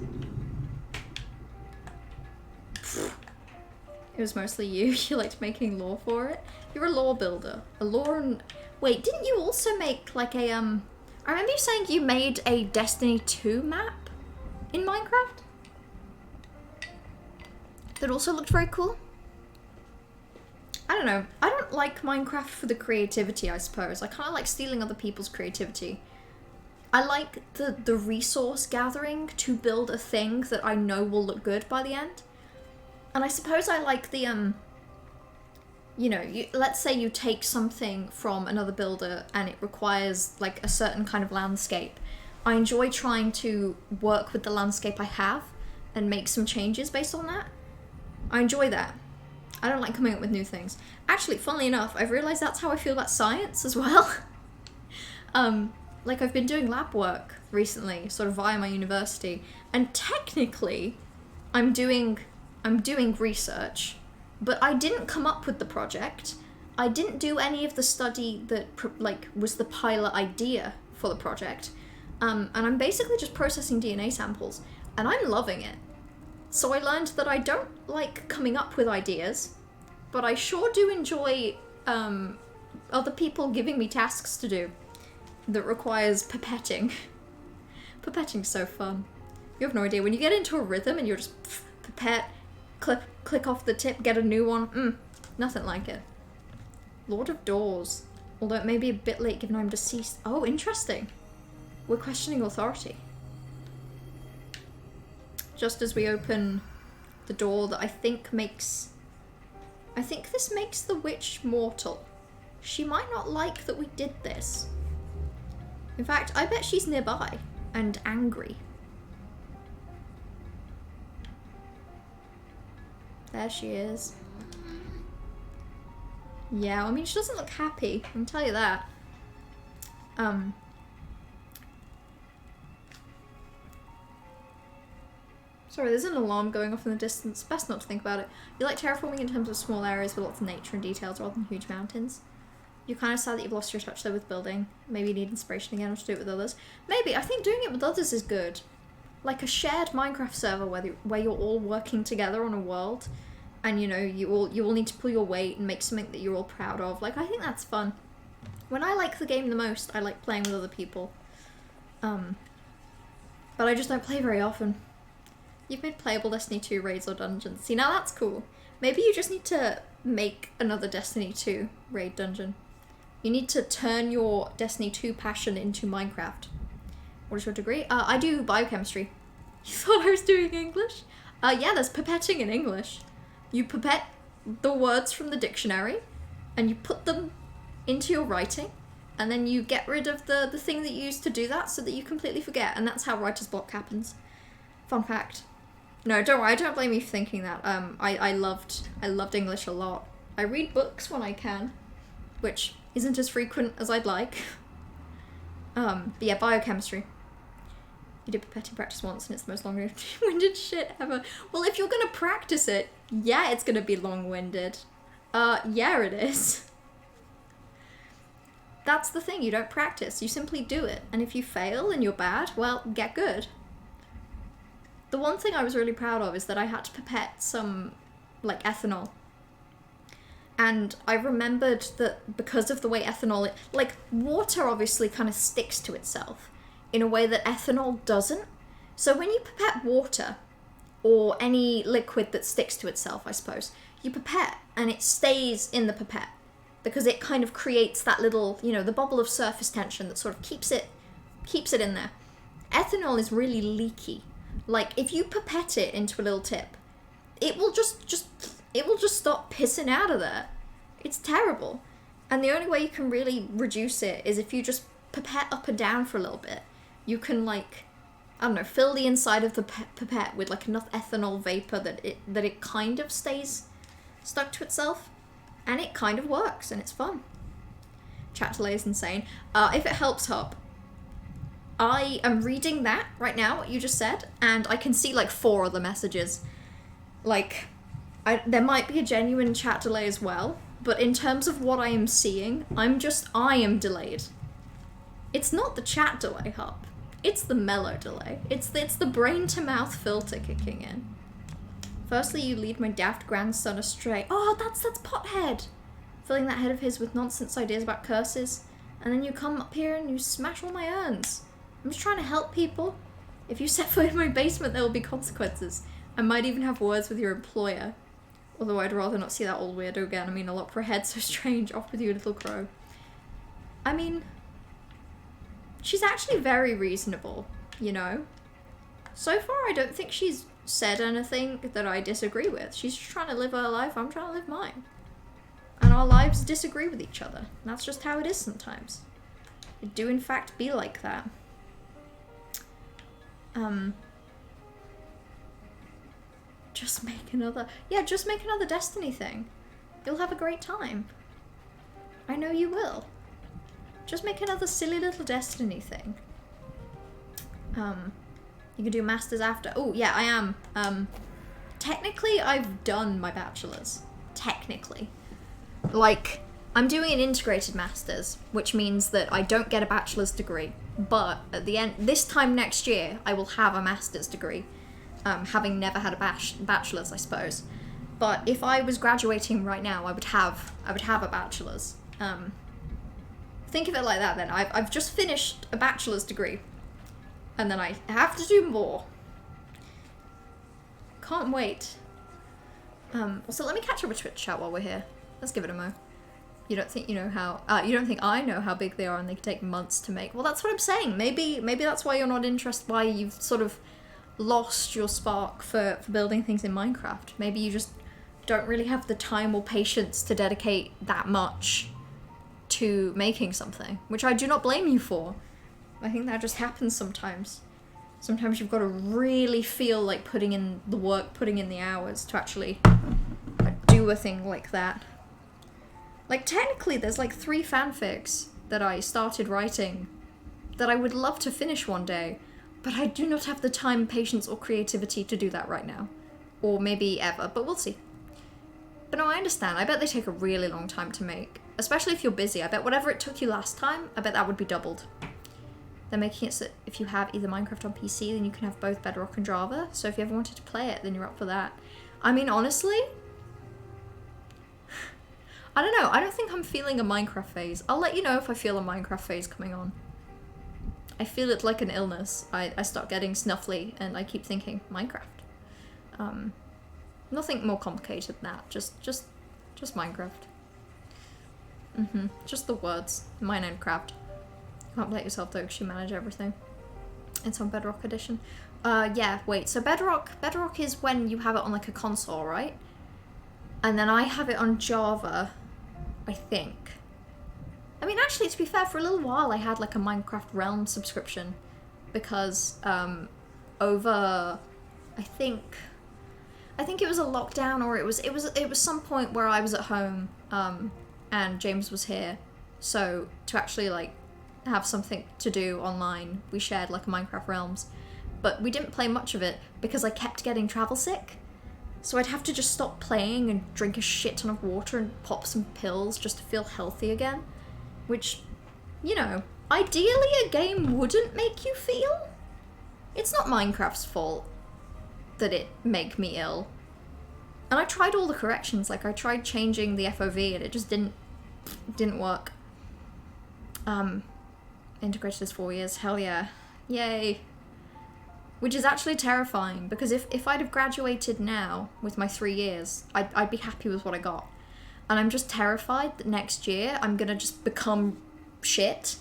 It was mostly you. You liked making lore for it. You're a lore builder. A lore and... Wait, didn't you also make like a, I remember you saying you made a Destiny 2 map in Minecraft? That also looked very cool. I don't know. I don't like Minecraft for the creativity, I suppose. I kind of like stealing other people's creativity. I like the resource gathering to build a thing that I know will look good by the end. And I suppose I like the, you know, let's say you take something from another builder and it requires like a certain kind of landscape. I enjoy trying to work with the landscape I have and make some changes based on that. I enjoy that. I don't like coming up with new things. Actually, funnily enough, I've realized that's how I feel about science as well. Like I've been doing lab work recently, sort of via my university, and technically I'm doing research, but I didn't come up with the project. I didn't do any of the study that like was the pilot idea for the project. And I'm basically just processing DNA samples, and I'm loving it. So I learned that I don't like coming up with ideas, but I sure do enjoy other people giving me tasks to do that requires pipetting. Pipetting's so fun. You have no idea. When you get into a rhythm and you're just pipette, click off the tip, get a new one. Nothing like it. Lord of Doors. Although it may be a bit late given I'm deceased. Oh, interesting. We're questioning authority. Just as we open the door that I think this makes the witch mortal. She might not like that we did this. In fact, I bet she's nearby and angry. There she is. Yeah, I mean, she doesn't look happy, I can tell you that. Sorry, there's an alarm going off in the distance. Best not to think about it. You like terraforming in terms of small areas with lots of nature and details rather than huge mountains. You're kind of sad that you've lost your touch though with building. Maybe you need inspiration again or to do it with others. Maybe. I think doing it with others is good. Like a shared Minecraft server where you're all working together on a world, and you know you all need to pull your weight and make something that you're all proud of. Like, I think that's fun. When I like the game the most, I like playing with other people. But I just don't play very often. You've made playable Destiny 2 raids or dungeons. See, now that's cool. Maybe you just need to make another Destiny 2 raid dungeon. You need to turn your Destiny 2 passion into Minecraft. What is your degree? I do biochemistry. You thought I was doing English? Yeah, there's pipetting in English. You pipette the words from the dictionary, and you put them into your writing, and then you get rid of the thing that you used to do that so that you completely forget, and that's how writer's block happens. Fun fact. No, don't worry, I don't blame you for thinking that. I loved English a lot. I read books when I can, which isn't as frequent as I'd like. But yeah, biochemistry. You did pipetting practice once and it's the most long-winded shit ever. Well, if you're gonna practice it, yeah, it's gonna be long-winded. Yeah, it is. That's the thing, you don't practice, you simply do it. And if you fail and you're bad, well, get good. The one thing I was really proud of is that I had to pipette some, like, ethanol. And I remembered that because of the way ethanol, like, water obviously kind of sticks to itself in a way that ethanol doesn't. So when you pipette water, or any liquid that sticks to itself, I suppose, you pipette and it stays in the pipette because it kind of creates that little, you know, the bubble of surface tension that sort of keeps it in there. Ethanol is really leaky. Like, if you pipette it into a little tip, it will just stop pissing out of there. It's terrible. And the only way you can really reduce it is if you just pipette up and down for a little bit. You can, like, I don't know, fill the inside of the pipette with, like, enough ethanol vapor that it kind of stays stuck to itself. And it kind of works, and it's fun. Chat delay is insane. If it helps, Hop, I am reading that right now, what you just said, and I can see, like, 4 other messages. Like, there might be a genuine chat delay as well, but in terms of what I am seeing, I am delayed. It's not the chat delay, Hop. It's the mellow delay. It's the brain-to-mouth filter kicking in. Firstly, you lead my daft grandson astray. Oh, that's Pothead! Filling that head of his with nonsense ideas about curses. And then you come up here and you smash all my urns. I'm just trying to help people. If you set foot in my basement, there will be consequences. I might even have words with your employer. Although I'd rather not see that old weirdo again. I mean, a lot for a head so strange. Off with you, little crow. I mean, she's actually very reasonable, you know? So far, I don't think she's said anything that I disagree with. She's just trying to live her life, I'm trying to live mine. And our lives disagree with each other. And that's just how it is sometimes. It do in fact be like that. Just make another Destiny thing. You'll have a great time. I know you will. Just make another silly little Destiny thing. You can do masters after. Oh, yeah, I am. Technically, I've done my bachelor's. Technically. Like, I'm doing an integrated master's, which means that I don't get a bachelor's degree. But at the end, this time next year, I will have a master's degree. Having never had a bachelor's, I suppose. But if I was graduating right now, I would have a bachelor's. Think of it like that then. I've just finished a bachelor's degree. And then I have to do more. Can't wait. Also, let me catch up with Twitch chat while we're here. Let's give it a mo. You don't think you know how? You don't think I know how big they are, and they can take months to make? Well, that's what I'm saying. Maybe that's why you're not interested. Why you've sort of lost your spark for building things in Minecraft. Maybe you just don't really have the time or patience to dedicate that much to making something, which I do not blame you for. I think that just happens sometimes. Sometimes you've got to really feel like putting in the work, putting in the hours to actually do a thing like that. Like, technically, there's like 3 fanfics that I started writing that I would love to finish one day, but I do not have the time, patience, or creativity to do that right now. Or maybe ever, but we'll see. But no, I understand. I bet they take a really long time to make. Especially if you're busy. I bet whatever it took you last time, I bet that would be doubled. They're making it so if you have either Minecraft on PC, then you can have both Bedrock and Java. So if you ever wanted to play it, then you're up for that. I mean, honestly, I don't know. I don't think I'm feeling a Minecraft phase. I'll let you know if I feel a Minecraft phase coming on. I feel it like an illness. I start getting snuffly and I keep thinking, Minecraft. Nothing more complicated than that. Just Minecraft. Just the words. Mine and craft. You can't play it yourself though because you manage everything. It's on Bedrock Edition. Yeah, wait. So Bedrock is when you have it on like a console, right? And then I have it on Java, I think. I mean, actually, to be fair, for a little while I had like a Minecraft Realm subscription because over, I think it was a lockdown, or it was some point where I was at home and James was here, so to actually like have something to do online, we shared like a Minecraft Realms, but we didn't play much of it because I kept getting travel sick. So I'd have to just stop playing and drink a shit ton of water and pop some pills just to feel healthy again. Which, you know, ideally a game wouldn't make you feel. It's not Minecraft's fault that it make me ill. And I tried all the corrections, like I tried changing the FOV and it just didn't work. Integrated as 4 years, hell yeah. Yay. Which is actually terrifying, because if I'd have graduated now with my 3 years, I'd be happy with what I got. And I'm just terrified that next year I'm gonna just become shit,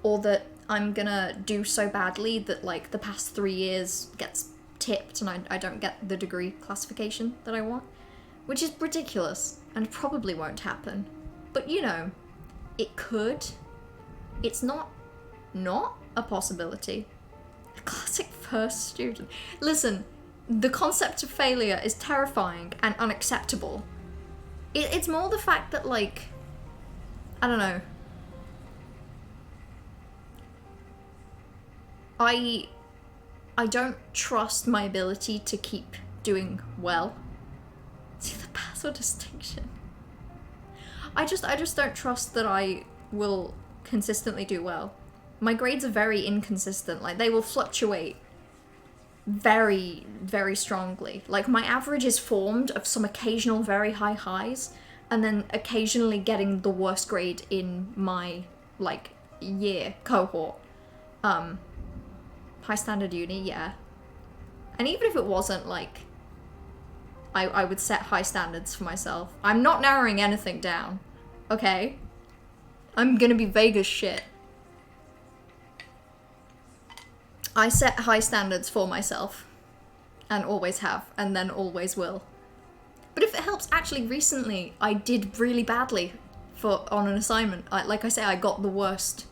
or that I'm gonna do so badly that like the past 3 years gets tipped and I don't get the degree classification that I want. Which is ridiculous, and probably won't happen. But you know, it could. It's not a possibility. A classic first student. Listen, the concept of failure is terrifying and unacceptable. It's more the fact that, like, I don't know. I don't trust my ability to keep doing well. See the pass or distinction? I just don't trust that I will consistently do well. My grades are very inconsistent. Like, they will fluctuate very, very strongly. Like, my average is formed of some occasional very high highs, and then occasionally getting the worst grade in my, like, year cohort. High standard uni, yeah. And even if it wasn't, like, I would set high standards for myself. I'm not narrowing anything down, okay? I'm gonna be vague as shit. I set high standards for myself, and always have, and then always will. But if it helps, actually recently I did really badly on an assignment. Like I say, I got the worst.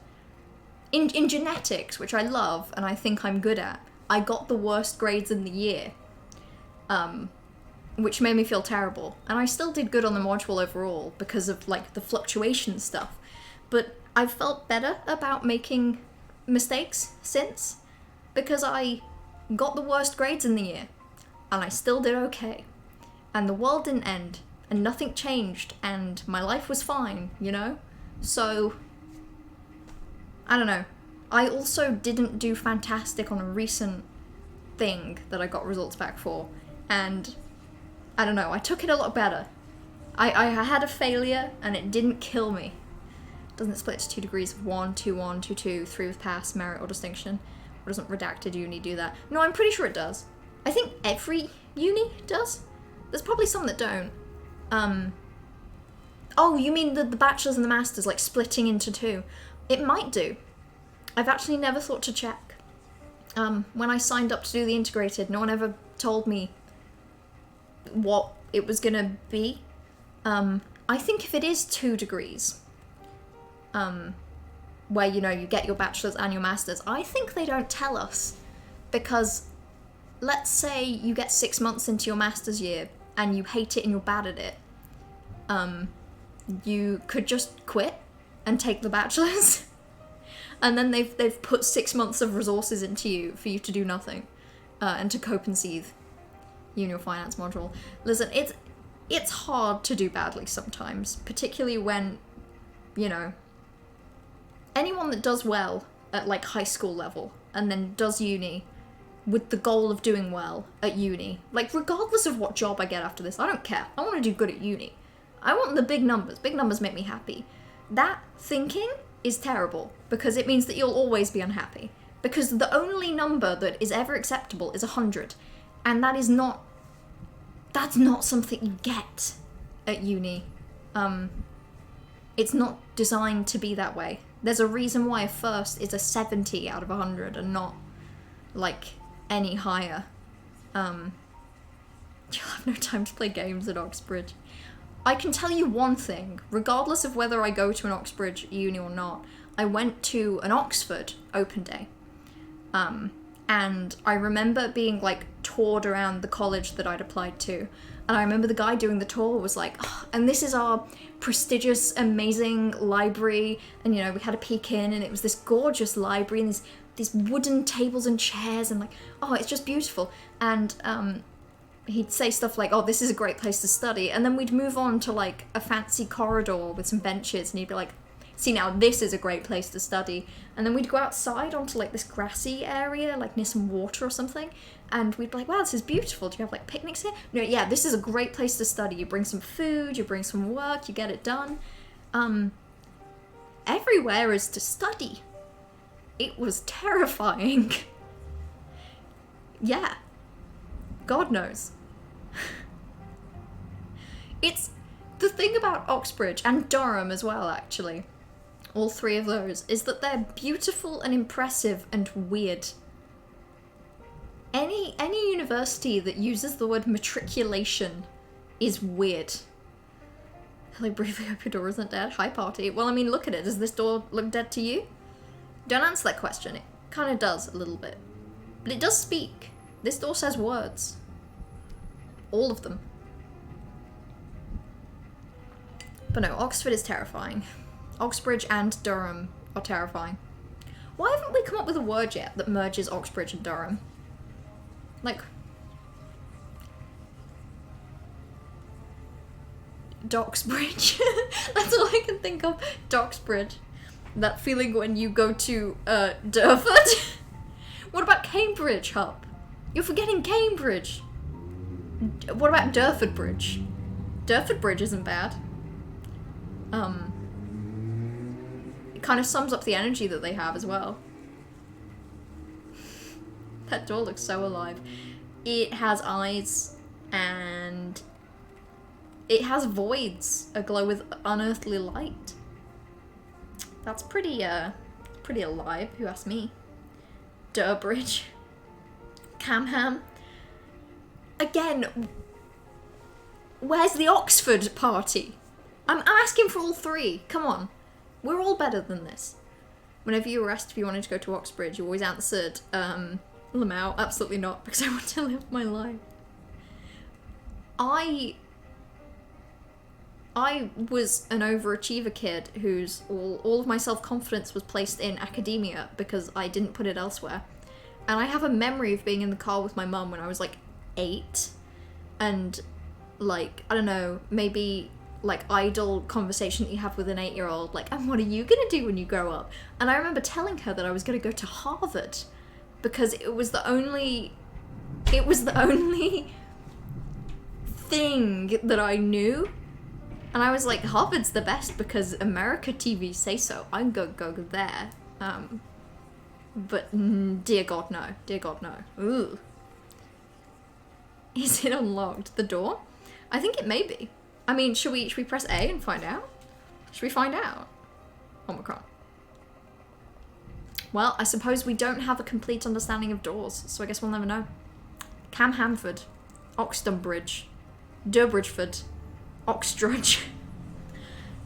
In genetics, which I love and I think I'm good at, I got the worst grades in the year. Which made me feel terrible. And I still did good on the module overall because of like the fluctuation stuff. But I've felt better about making mistakes since, because I got the worst grades in the year, and I still did okay. And the world didn't end, and nothing changed, and my life was fine, you know? So, I don't know. I also didn't do fantastic on a recent thing that I got results back for, and I don't know, I took it a lot better. I had a failure, and it didn't kill me. Doesn't split to 2 degrees of 1, 2, 1, 2, 2, 3 with pass, merit, or distinction. Or doesn't redacted uni do that? No, I'm pretty sure it does. I think every uni does. There's probably some that don't. Oh, you mean the bachelor's and the master's, like, splitting into 2? It might do. I've actually never thought to check. When I signed up to do the integrated, no one ever told me what it was gonna be. I think if it is 2 degrees, where, you know, you get your bachelor's and your master's, I think they don't tell us. Because let's say you get 6 months into your master's year and you hate it and you're bad at it. You could just quit and take the bachelor's. And then they've put 6 months of resources into you for you to do nothing. And to cope and seethe. Uni or finance module. Listen, it's hard to do badly sometimes. Particularly when, you know, anyone that does well at like high school level and then does uni with the goal of doing well at uni, like regardless of what job I get after this, I don't care. I want to do good at uni. I want the big numbers. Big numbers make me happy. That thinking is terrible because it means that you'll always be unhappy. Because the only number that is ever acceptable is 100. And that's not something you get at uni. It's not designed to be that way. There's a reason why a first is a 70 out of 100 and not, like, any higher. You'll have no time to play games at Oxbridge. I can tell you one thing, regardless of whether I go to an Oxbridge uni or not, I went to an Oxford open day. And I remember being like toured around the college that I'd applied to. And I remember the guy doing the tour was like, oh, and this is our prestigious, amazing library. And, you know, we had a peek in and it was this gorgeous library and these wooden tables and chairs and like, oh, it's just beautiful. And he'd say stuff like, oh, this is a great place to study. And then we'd move on to like a fancy corridor with some benches and he'd be like, see, now this is a great place to study. And then we'd go outside onto like this grassy area, like near some water or something. And we'd be like, wow, this is beautiful. Do you have like picnics here? No, yeah, this is a great place to study. You bring some food, you bring some work, you get it done. Everywhere is to study. It was terrifying. Yeah. God knows. It's the thing about Oxbridge and Durham as well, actually. All three of those, is that they're beautiful and impressive and weird. Any university that uses the word matriculation is weird. Like, briefly hope your door isn't dead. Hi, party. Well, I mean, look at it. Does this door look dead to you? Don't answer that question. It kind of does a little bit. But it does speak. This door says words. All of them. But no, Oxford is terrifying. Oxbridge and Durham are terrifying. Why haven't we come up with a word yet that merges Oxbridge and Durham? Like... Doxbridge? That's all I can think of. Doxbridge. That feeling when you go to, Durford? What about Cambridge, Hup? You're forgetting Cambridge. What about Durford Bridge? Durford Bridge isn't bad. It kind of sums up the energy that they have as well. That door looks so alive. It has eyes and it has voids aglow with unearthly light. That's pretty alive, if you ask me. Durbridge. Camham. Again, where's the Oxford party? I'm asking for all three. Come on. We're all better than this. Whenever you were asked if you wanted to go to Oxbridge, you always answered, Lamau, absolutely not, because I want to live my life. I was an overachiever kid whose all of my self-confidence was placed in academia because I didn't put it elsewhere. And I have a memory of being in the car with my mum when I was like 8 and like, I don't know, maybe like idle conversation that you have with an 8-year-old, like, and what are you gonna do when you grow up? And I remember telling her that I was gonna go to Harvard because it was the only thing that I knew. And I was like, Harvard's the best because America TV say so. I'm gonna go there. But dear God, no. Dear God, no. Ooh. Is it unlocked? The door? I think it may be. I mean, should we press A and find out? Should we find out? Omicron. Well, I suppose we don't have a complete understanding of doors, so I guess we'll never know. Camhamford. Oxtonbridge. Durbridgeford. Oxdrudge.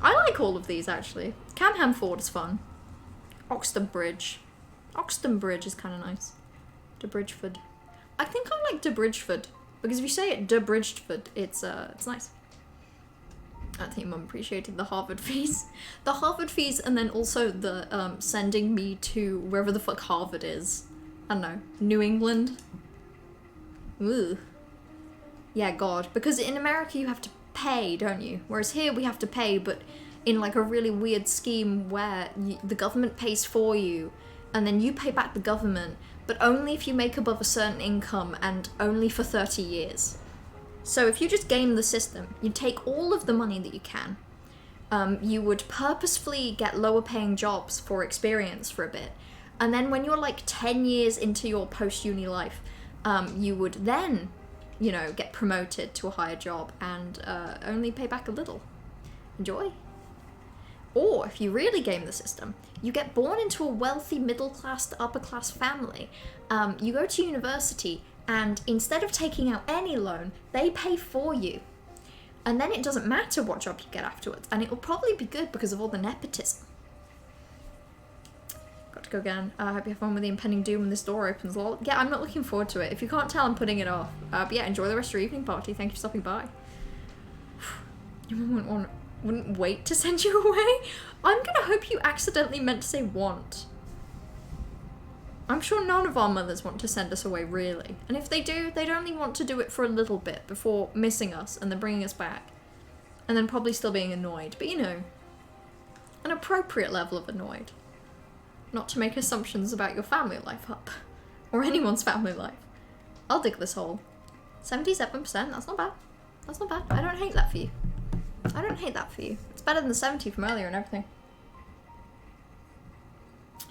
I like all of these, actually. Camhamford is fun. Oxtonbridge. Oxtonbridge is kind of nice. Durbridgeford. I think I like Durbridgeford, because if you say it Durbridgeford, it's nice. I think Mum appreciated the Harvard fees. The Harvard fees, and then also the sending me to wherever the fuck Harvard is. I don't know, New England? Ooh. Yeah, God. Because in America you have to pay, don't you? Whereas here we have to pay, but in like a really weird scheme where the government pays for you, and then you pay back the government, but only if you make above a certain income and only for 30 years. So if you just game the system, you take all of the money that you can, you would purposefully get lower paying jobs for experience for a bit, and then when you're like 10 years into your post-uni life, you would then, you know, get promoted to a higher job and only pay back a little. Enjoy. Or, if you really game the system, you get born into a wealthy middle-class to upper-class family. You go to university, and instead of taking out any loan, they pay for you. And then it doesn't matter what job you get afterwards. And it will probably be good because of all the nepotism. Got to go again. I hope you have fun with the impending doom when this door opens. Lol. Yeah, I'm not looking forward to it. If you can't tell, I'm putting it off. But yeah, enjoy the rest of your evening party. Thank you for stopping by. Your mum wouldn't wait to send you away? I'm gonna hope you accidentally meant to say want. I'm sure none of our mothers want to send us away, really. And if they do, they'd only want to do it for a little bit before missing us and then bringing us back. And then probably still being annoyed. But you know, an appropriate level of annoyed. Not to make assumptions about your family life up. Or anyone's family life. I'll dig this hole. 77%, that's not bad. That's not bad. I don't hate that for you. I don't hate that for you. It's better than the 70 from earlier and everything.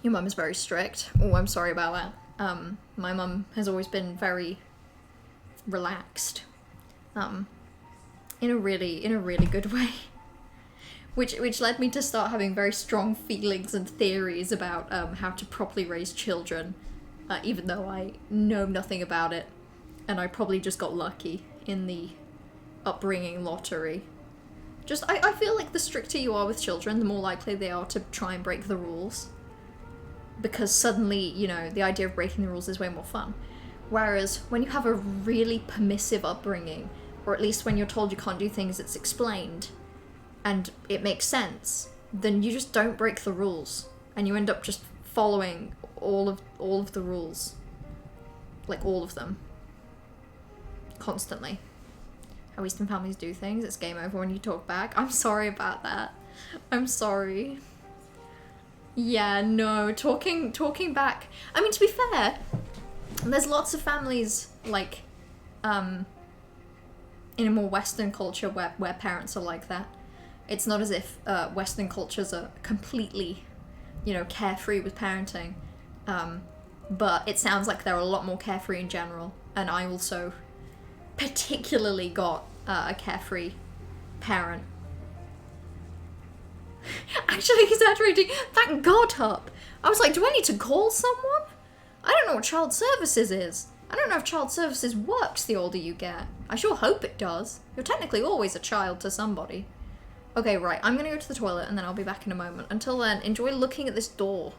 Your mum is very strict. Oh, I'm sorry about that. My mum has always been very relaxed. In a really good way. Which led me to start having very strong feelings and theories about how to properly raise children, even though I know nothing about it, and I probably just got lucky in the upbringing lottery. Just, I feel like the stricter you are with children, the more likely they are to try and break the rules. Because suddenly, you know, the idea of breaking the rules is way more fun. Whereas when you have a really permissive upbringing, or at least when you're told you can't do things, it's explained, and it makes sense, then you just don't break the rules. And you end up just following all of the rules. Like, all of them. Constantly. How Eastern families do things, it's game over when you talk back. I'm sorry about that. I'm sorry. Yeah, no, talking back. I mean, to be fair, there's lots of families, like, in a more Western culture where parents are like that. It's not as if Western cultures are completely, you know, carefree with parenting. But it sounds like they're a lot more carefree in general. And I also particularly got a carefree parent. Actually exaggerating. Thank God, Hup. I was like, do I need to call someone? I don't know what child services is. I don't know if child services works the older you get. I sure hope it does. You're technically always a child to somebody. Okay, right. I'm gonna go to the toilet and then I'll be back in a moment. Until then, enjoy looking at this door.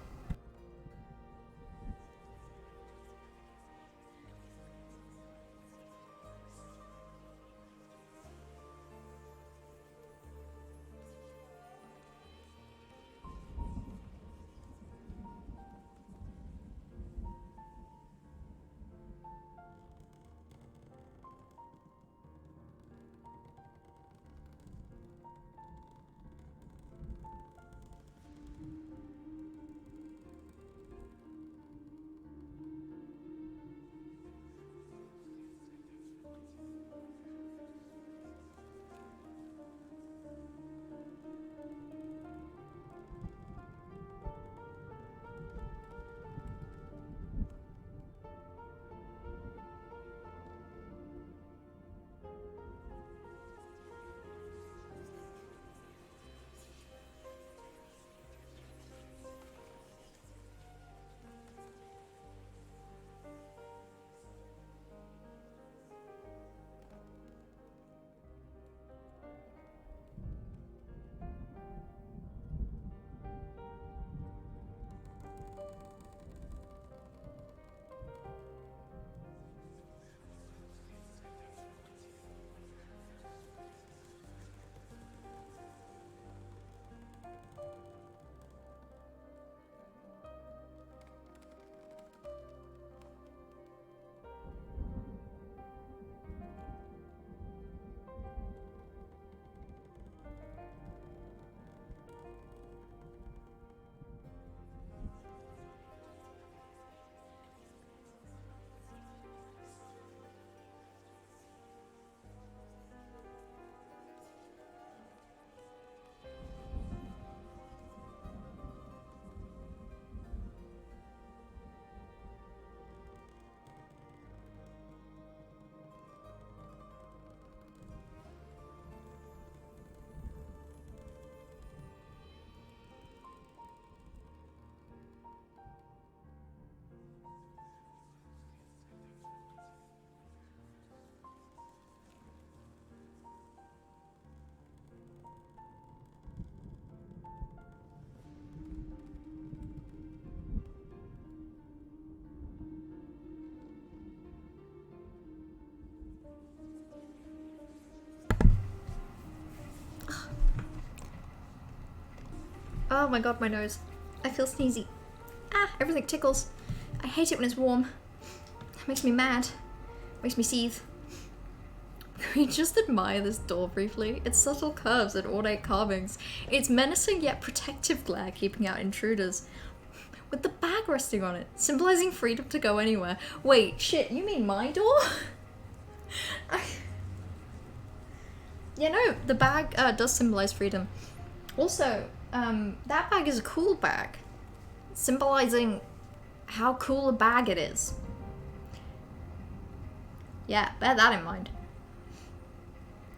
Oh my god, my nose. I feel sneezy. Ah, everything tickles. I hate it when it's warm. It makes me mad. Makes me seethe. Can we just admire this door briefly? Its subtle curves and ornate carvings. Its menacing yet protective glare keeping out intruders. With the bag resting on it, symbolizing freedom to go anywhere. Wait, shit, you mean my door? Yeah, no, the bag does symbolize freedom. Also, that bag is a cool bag, symbolizing how cool a bag it is. Yeah, bear that in mind.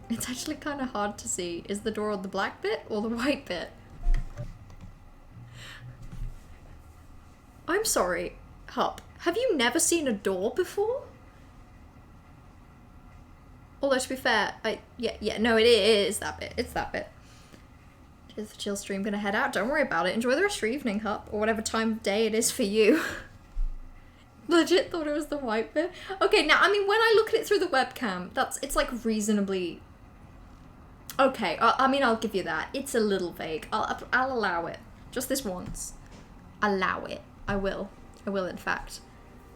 It's actually kind of hard to see. Is the door on the black bit or the white bit? I'm sorry, Hup. Have you never seen a door before? Although to be fair, no, it is that bit. It's that bit. Is the chill stream gonna head out? Don't worry about it. Enjoy the rest of your evening, Hup, or whatever time of day it is for you. Legit thought it was the white bit. Okay, now I mean when I look at it through the webcam, it's like reasonably. Okay, I mean I'll give you that. It's a little vague. I'll allow it. Just this once. Allow it. I will. I will, in fact.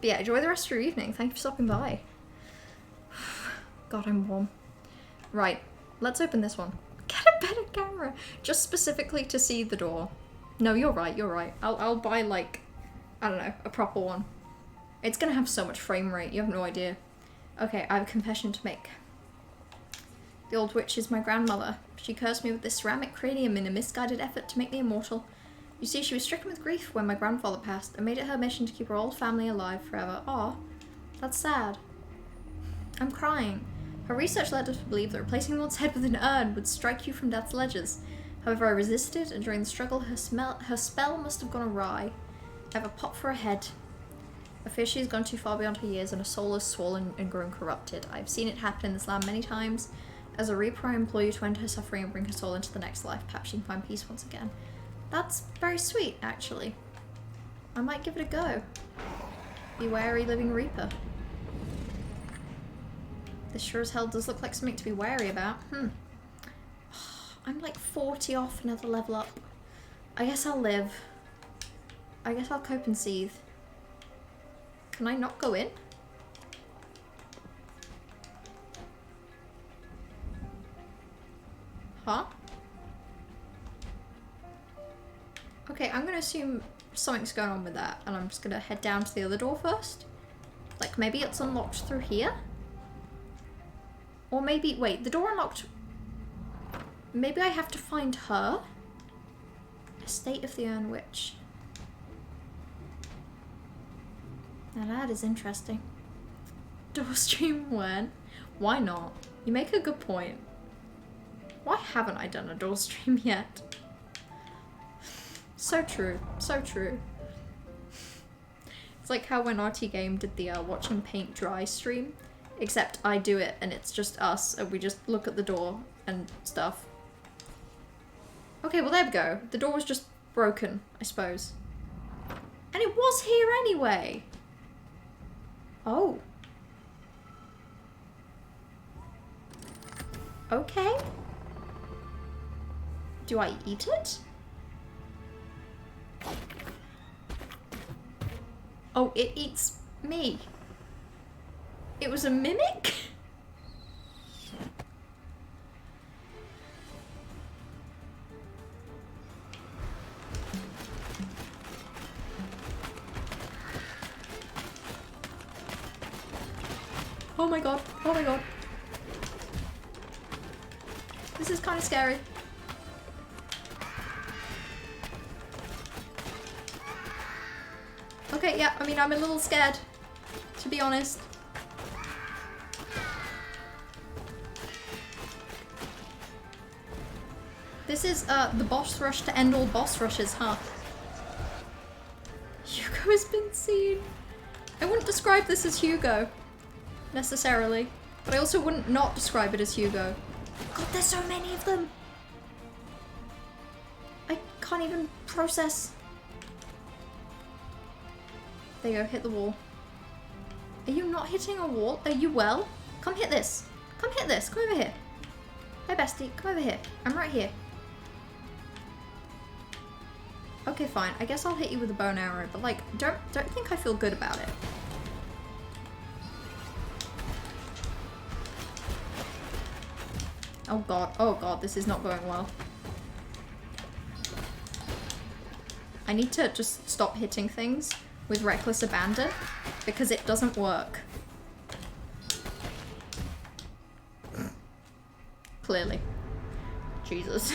But yeah, enjoy the rest of your evening. Thank you for stopping by. God, I'm warm. Right, let's open this one. Get a better camera, just specifically to see the door. No, you're right. You're right. I'll buy like, I don't know, a proper one. It's gonna have so much frame rate. You have no idea. Okay, I have a confession to make. The old witch is my grandmother. She cursed me with this ceramic cranium in a misguided effort to make me immortal. You see, she was stricken with grief when my grandfather passed and made it her mission to keep her old family alive forever. Aw, that's sad. I'm crying. Her research led her to believe that replacing one's head with an urn would strike you from death's ledges. However, I resisted, and during the struggle, her spell must have gone awry. I have a pot for her head. I fear she has gone too far beyond her years, and her soul is swollen and grown corrupted. I've seen it happen in this land many times. As a reaper, I implore you to end her suffering and bring her soul into the next life. Perhaps she can find peace once again. That's very sweet, actually. I might give it a go. Be wary, living reaper. This sure as hell does look like something to be wary about. I'm like 40 off another level up. I guess I'll live. I guess I'll cope and seethe. Can I not go in? Huh? Okay, I'm gonna assume something's going on with that, and I'm just gonna head down to the other door first. Like, maybe it's unlocked through here? Or maybe, wait, the door unlocked... Maybe I have to find her? Estate of the Urn Witch. Now that is interesting. Door stream when? Why not? You make a good point. Why haven't I done a door stream yet? So true. So true. It's like how when RT Game did the watching paint dry stream, except I do it and it's just us and we just look at the door and stuff. Okay, well there we go. The door was just broken, I suppose. And it was here anyway. Oh. Okay. Do I eat it? Oh, it eats me. It was a mimic? Oh my god. Oh my god. This is kind of scary. Okay, yeah, I mean, I'm a little scared, to be honest. This is, the boss rush to end all boss rushes, huh? Hugo has been seen. I wouldn't describe this as Hugo, necessarily. But I also wouldn't not describe it as Hugo. God, there's so many of them! I can't even process. There you go, hit the wall. Are you not hitting a wall? Are you well? Come hit this. Come hit this. Come over here. Hi, bestie. Come over here. I'm right here. Okay, fine. I guess I'll hit you with a bow and arrow, but like, don't think I feel good about it. Oh god, this is not going well. I need to just stop hitting things with reckless abandon because it doesn't work. Clearly. Jesus.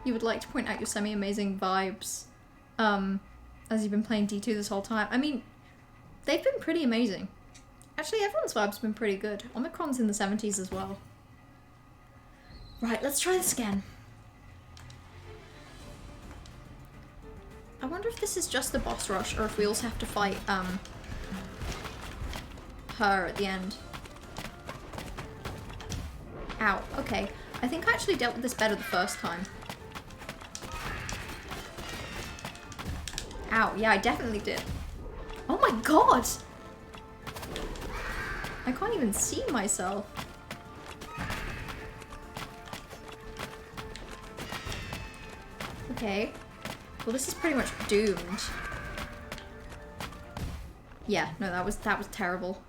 You would like to point out your semi-amazing vibes as you've been playing D2 this whole time. I mean, they've been pretty amazing. Actually, everyone's vibes been pretty good. Omicron's in the 70s as well. Right, let's try this again. I wonder if this is just the boss rush or if we also have to fight her at the end. Ow, okay. I think I actually dealt with this better the first time. Ow, yeah, I definitely did. Oh my god! I can't even see myself. Okay. Well, this is pretty much doomed. Yeah, no, that was terrible.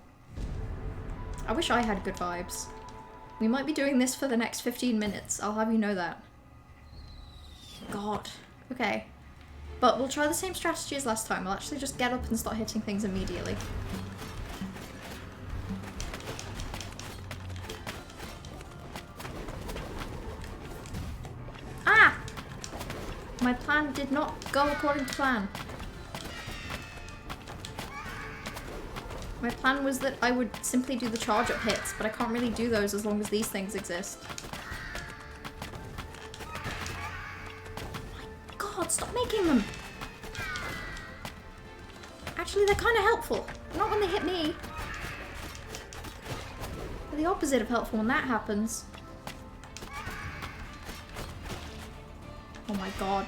I wish I had good vibes. We might be doing this for the next 15 minutes. I'll have you know that. God. Okay. But we'll try the same strategy as last time. We'll actually just get up and start hitting things immediately. Ah! My plan did not go according to plan. My plan was that I would simply do the charge up hits, but I can't really do those as long as these things exist. My god, stop making them! Actually, they're kind of helpful. Not when they hit me. They're the opposite of helpful when that happens. Oh my god.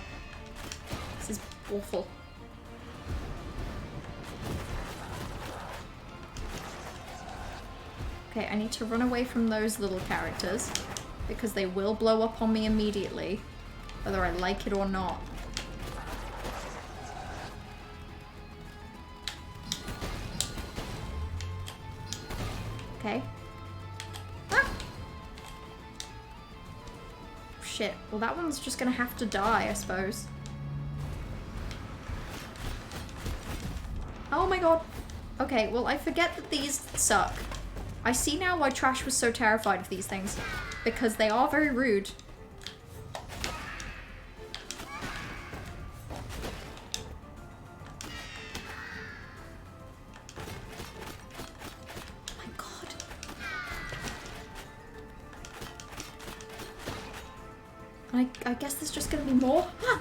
This is awful. Okay, I need to run away from those little characters because they will blow up on me immediately, whether I like it or not. Okay. Ah! Shit. Well, that one's just gonna have to die, I suppose. Oh my god. Okay, well, I forget that these suck. I see now why Trash was so terrified of these things. Because they are very rude. Oh my god. I guess there's just gonna be more. Ah!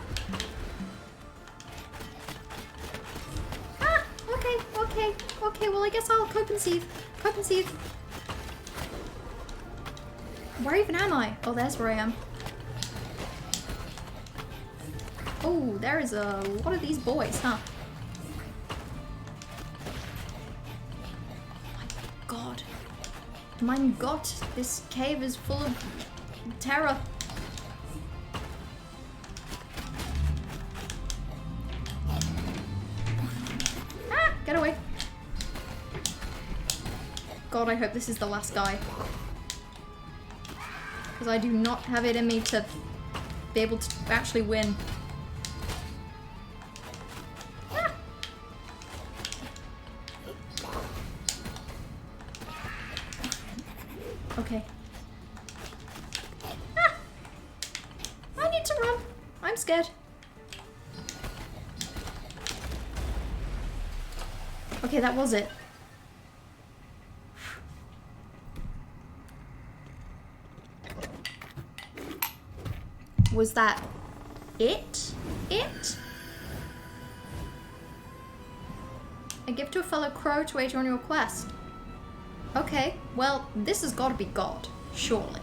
Ah! Okay, well I guess I'll cope and seethe. Cope and seethe. Where even am I? Oh, there's where I am. Oh, there is a lot of these boys, huh? Oh my god. Mein Gott, this cave is full of terror. Ah! Get away. God, I hope this is the last guy. Because I do not have it in me to be able to actually win. Ah! Okay. Ah! I need to run. I'm scared. Okay, that was it. Was that it? A gift to a fellow crow to aid you on your quest. Okay, well, this has got to be God, surely.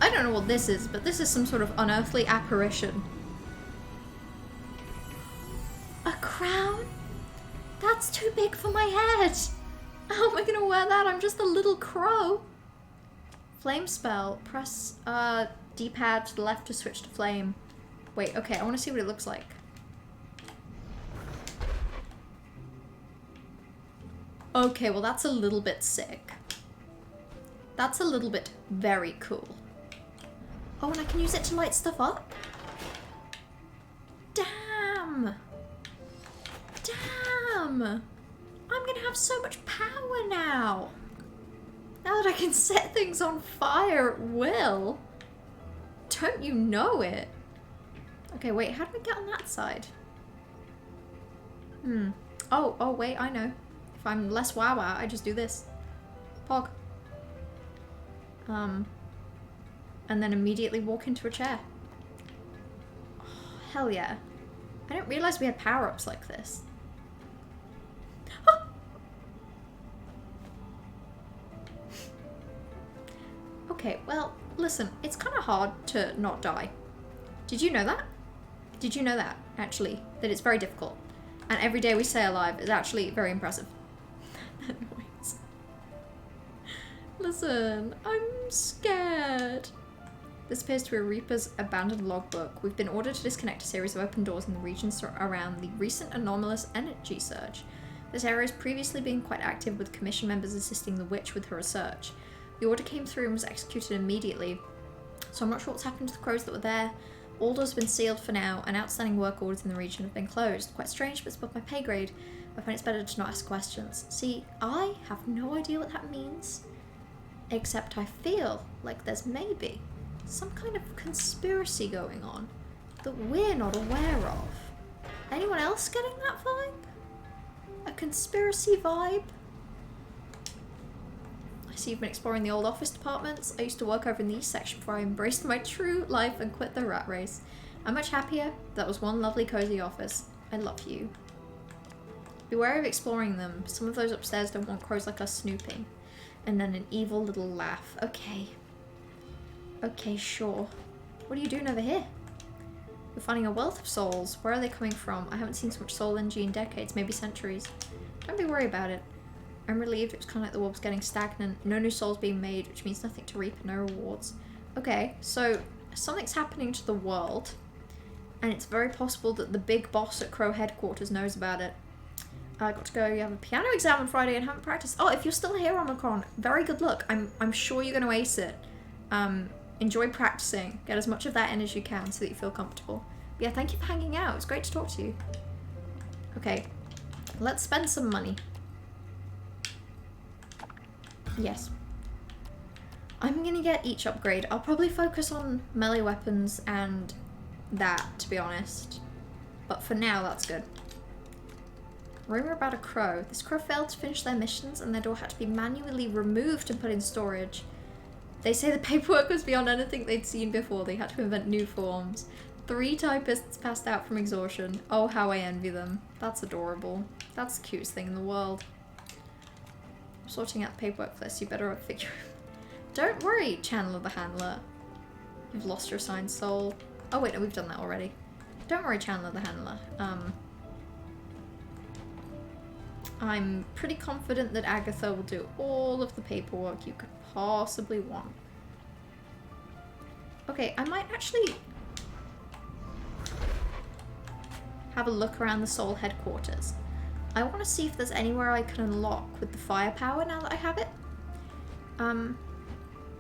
I don't know what this is, but this is some sort of unearthly apparition. A crown? That's too big for my head. How am I gonna wear that? I'm just a little crow. Flame spell. Press D-pad to the left to switch to flame. Wait, okay, I want to see what it looks like. Okay, well that's a little bit sick. That's a little bit very cool. Oh, and I can use it to light stuff up? Damn! Damn! I'm gonna have so much power now! Now that I can set things on fire at will. Don't you know it? Okay, wait, how do we get on that side? Oh, wait, I know. If I'm less wow-wow, I just do this. Pog. And then immediately walk into a chair. Oh, hell yeah. I didn't realize we had power-ups like this. Okay, well, listen, it's kind of hard to not die. Did you know that? Did you know that, actually? That it's very difficult. And every day we stay alive is actually very impressive. That noise. Listen, I'm scared. This appears to be a Reaper's abandoned logbook. We've been ordered to disconnect a series of open doors in the regions around the recent anomalous energy surge. This area has previously been quite active, with Commission members assisting the witch with her research. The order came through and was executed immediately, so I'm not sure what's happened to the crows that were there. All doors have been sealed for now, and outstanding work orders in the region have been closed. Quite strange, but it's above my pay grade. I find it's better to not ask questions. See, I have no idea what that means, except I feel like there's maybe some kind of conspiracy going on that we're not aware of. Anyone else getting that vibe? A conspiracy vibe? I see you've been exploring the old office departments. I used to work over in the east section before I embraced my true life and quit the rat race. I'm much happier. That was one lovely cozy office. I love you. Be wary of exploring them. Some of those upstairs don't want crows like us snooping. And then an evil little laugh. Okay. Okay, sure. What are you doing over here? We're finding a wealth of souls. Where are they coming from? I haven't seen so much soul energy in decades, maybe centuries. Don't be worried about it. I'm relieved. It was kind of like the world's getting stagnant. No new souls being made, which means nothing to reap and no rewards. Okay, so something's happening to the world, and it's very possible that the big boss at Crow headquarters knows about it. I got to go. You have a piano exam on Friday and haven't practiced. Oh, if you're still here, Omicron, very good luck. I'm sure you're going to ace it. Enjoy practicing. Get as much of that in as you can so that you feel comfortable. But yeah, thank you for hanging out. It was great to talk to you. Okay, let's spend some money. Yes. I'm gonna get each upgrade. I'll probably focus on melee weapons and that, to be honest. But for now, that's good. Rumor about a crow. This crow failed to finish their missions and their door had to be manually removed and put in storage. They say the paperwork was beyond anything they'd seen before. They had to invent new forms. 3 typists passed out from exhaustion. Oh, how I envy them. That's adorable. That's the cutest thing in the world. I'm sorting out the paperwork for this. You better figure it. Don't worry, Channeler the Handler. You've lost your assigned soul. Oh wait, no, we've done that already. Don't worry, Channeler the Handler. I'm pretty confident that Agatha will do all of the paperwork you could possibly want. Okay, I might actually have a look around the Soul headquarters. I want to see if there's anywhere I can unlock with the firepower now that I have it.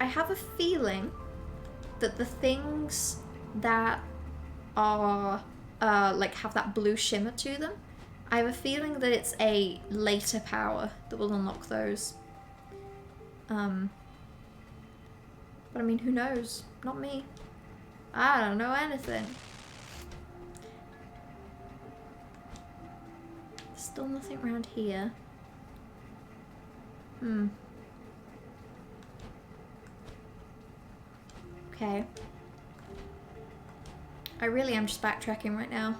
I have a feeling that the things that are like have that blue shimmer to them, I have a feeling that it's a later power that will unlock those. But I mean, who knows? Not me. I don't know anything. Still nothing around here. Okay. I really am just backtracking right now.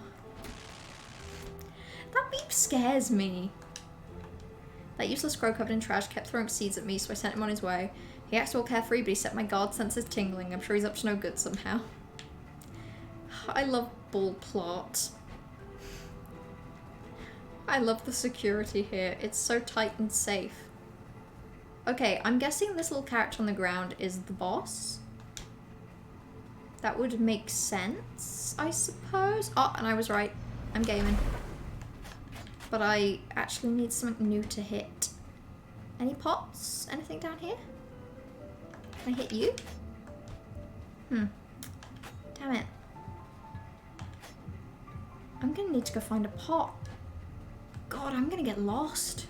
That beep scares me. That useless crow covered in trash kept throwing seeds at me, so I sent him on his way. He acts all carefree, but he set my guard senses tingling. I'm sure he's up to no good somehow. I love bull plot. I love the security here. It's so tight and safe. Okay, I'm guessing this little character on the ground is the boss. That would make sense. I suppose. Oh, and I was right. I'm gaming. But I actually need something new to hit. Any pots? Anything down here? Can I hit you? Damn it. I'm gonna need to go find a pot. God, I'm gonna get lost.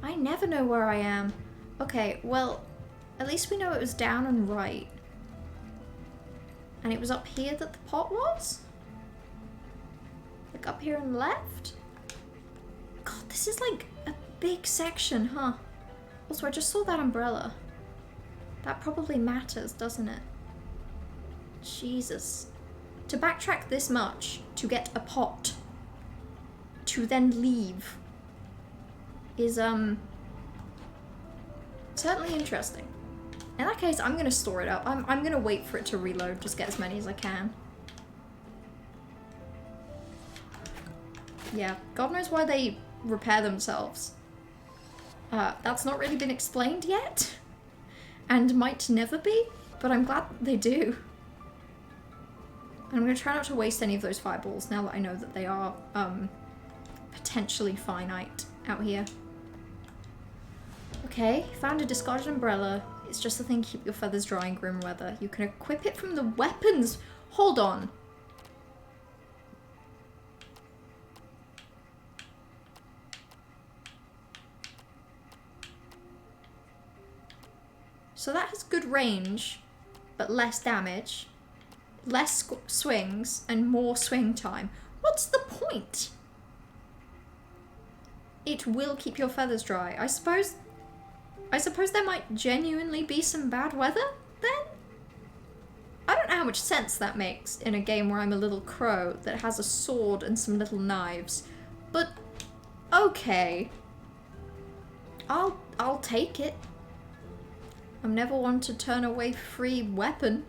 I never know where I am. Okay, well, at least we know it was down and right. And it was up here that the pot was? Like up here and left? God, this is like a big section, huh? Also, I just saw that umbrella. That probably matters, doesn't it? Jesus. To backtrack this much, to get a pot, to then leave, is, certainly interesting. In that case, I'm gonna store it up. I'm gonna wait for it to reload, just get as many as I can. Yeah, God knows why they repair themselves. That's not really been explained yet, and might never be, but I'm glad that they do. And I'm gonna try not to waste any of those fireballs now that I know that they are, potentially finite out here. Okay, found a discarded umbrella. It's just the thing to keep your feathers dry in grim weather. You can equip it from the weapons. Hold on. So that has good range, but less damage, less swings, and more swing time. What's the point? It will keep your feathers dry. I suppose there might genuinely be some bad weather then? I don't know how much sense that makes in a game where I'm a little crow that has a sword and some little knives, but okay. I'll take it. I'm never one to turn away free weapon.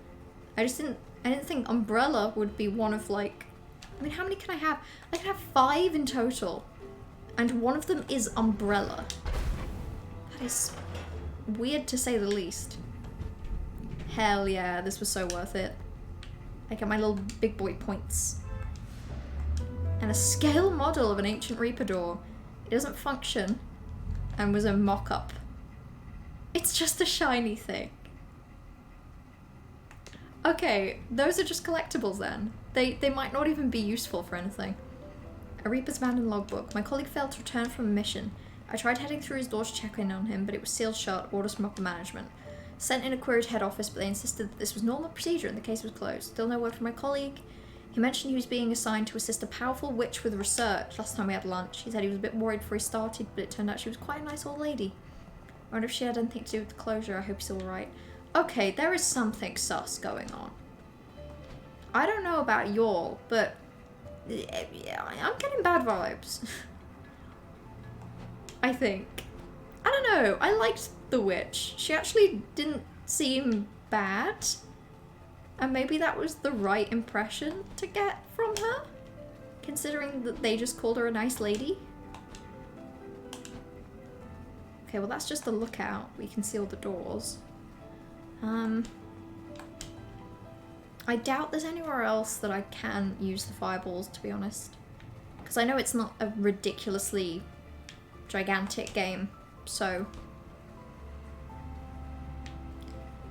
I didn't think umbrella would be one of like, I mean, how many can I have? I can have 5 in total, and one of them is umbrella. That is weird to say the least. Hell yeah, this was so worth it. I get my little big boy points. And a scale model of an ancient Reaper door. It doesn't function, and was a mock-up. It's just a shiny thing. Okay, those are just collectibles then. They might not even be useful for anything. A Reaper's abandoned logbook. My colleague failed to return from a mission. I tried heading through his door to check in on him, but it was sealed shut, orders from upper management. Sent in a query to head office, but they insisted that this was normal procedure and the case was closed. Still no word from my colleague. He mentioned he was being assigned to assist a powerful witch with research last time we had lunch. He said he was a bit worried before he started, but it turned out she was quite a nice old lady. I wonder if she had anything to do with the closure. I hope he's alright. Okay, there is something sus going on. I don't know about y'all, but I'm getting bad vibes. I think. I don't know. I liked the witch. She actually didn't seem bad. And maybe that was the right impression to get from her, considering that they just called her a nice lady. Okay, well that's just the lookout. We can see all the doors. I doubt there's anywhere else that I can use the fireballs, to be honest. Because I know it's not a ridiculously gigantic game, so...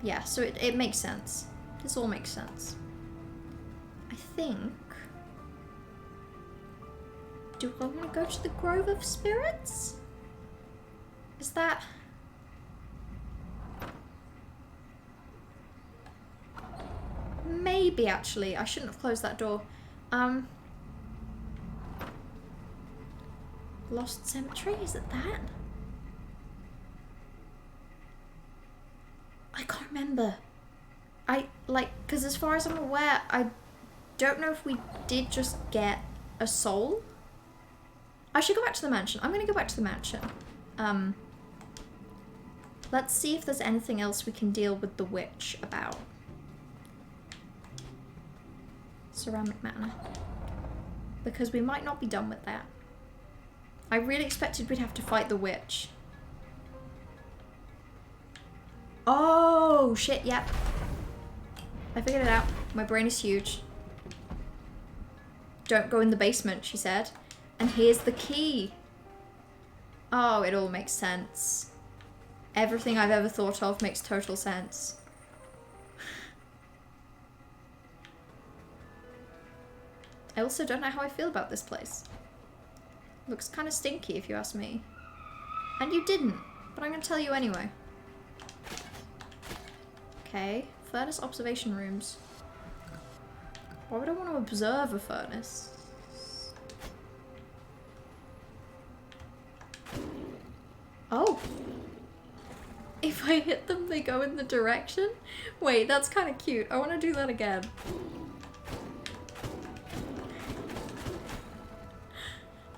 yeah, so it makes sense. This all makes sense. I think... do I want to go to the Grove of Spirits? Is that... maybe, actually. I shouldn't have closed that door. Lost Cemetery? Is it that? I can't remember. Because as far as I'm aware, I don't know if we did just get a soul. I should go back to the mansion. I'm going to go back to the mansion. Let's see if there's anything else we can deal with the witch about. Ceramic Manor. Because we might not be done with that. I really expected we'd have to fight the witch. Oh, shit, yep. I figured it out. My brain is huge. Don't go in the basement, she said. And here's the key. Oh, it all makes sense. Everything I've ever thought of makes total sense. I also don't know how I feel about this place. Looks kind of stinky if you ask me. And you didn't, but I'm gonna tell you anyway. Okay, furnace observation rooms. Why would I want to observe a furnace? Oh! If I hit them, they go in the direction? Wait, that's kind of cute. I want to do that again.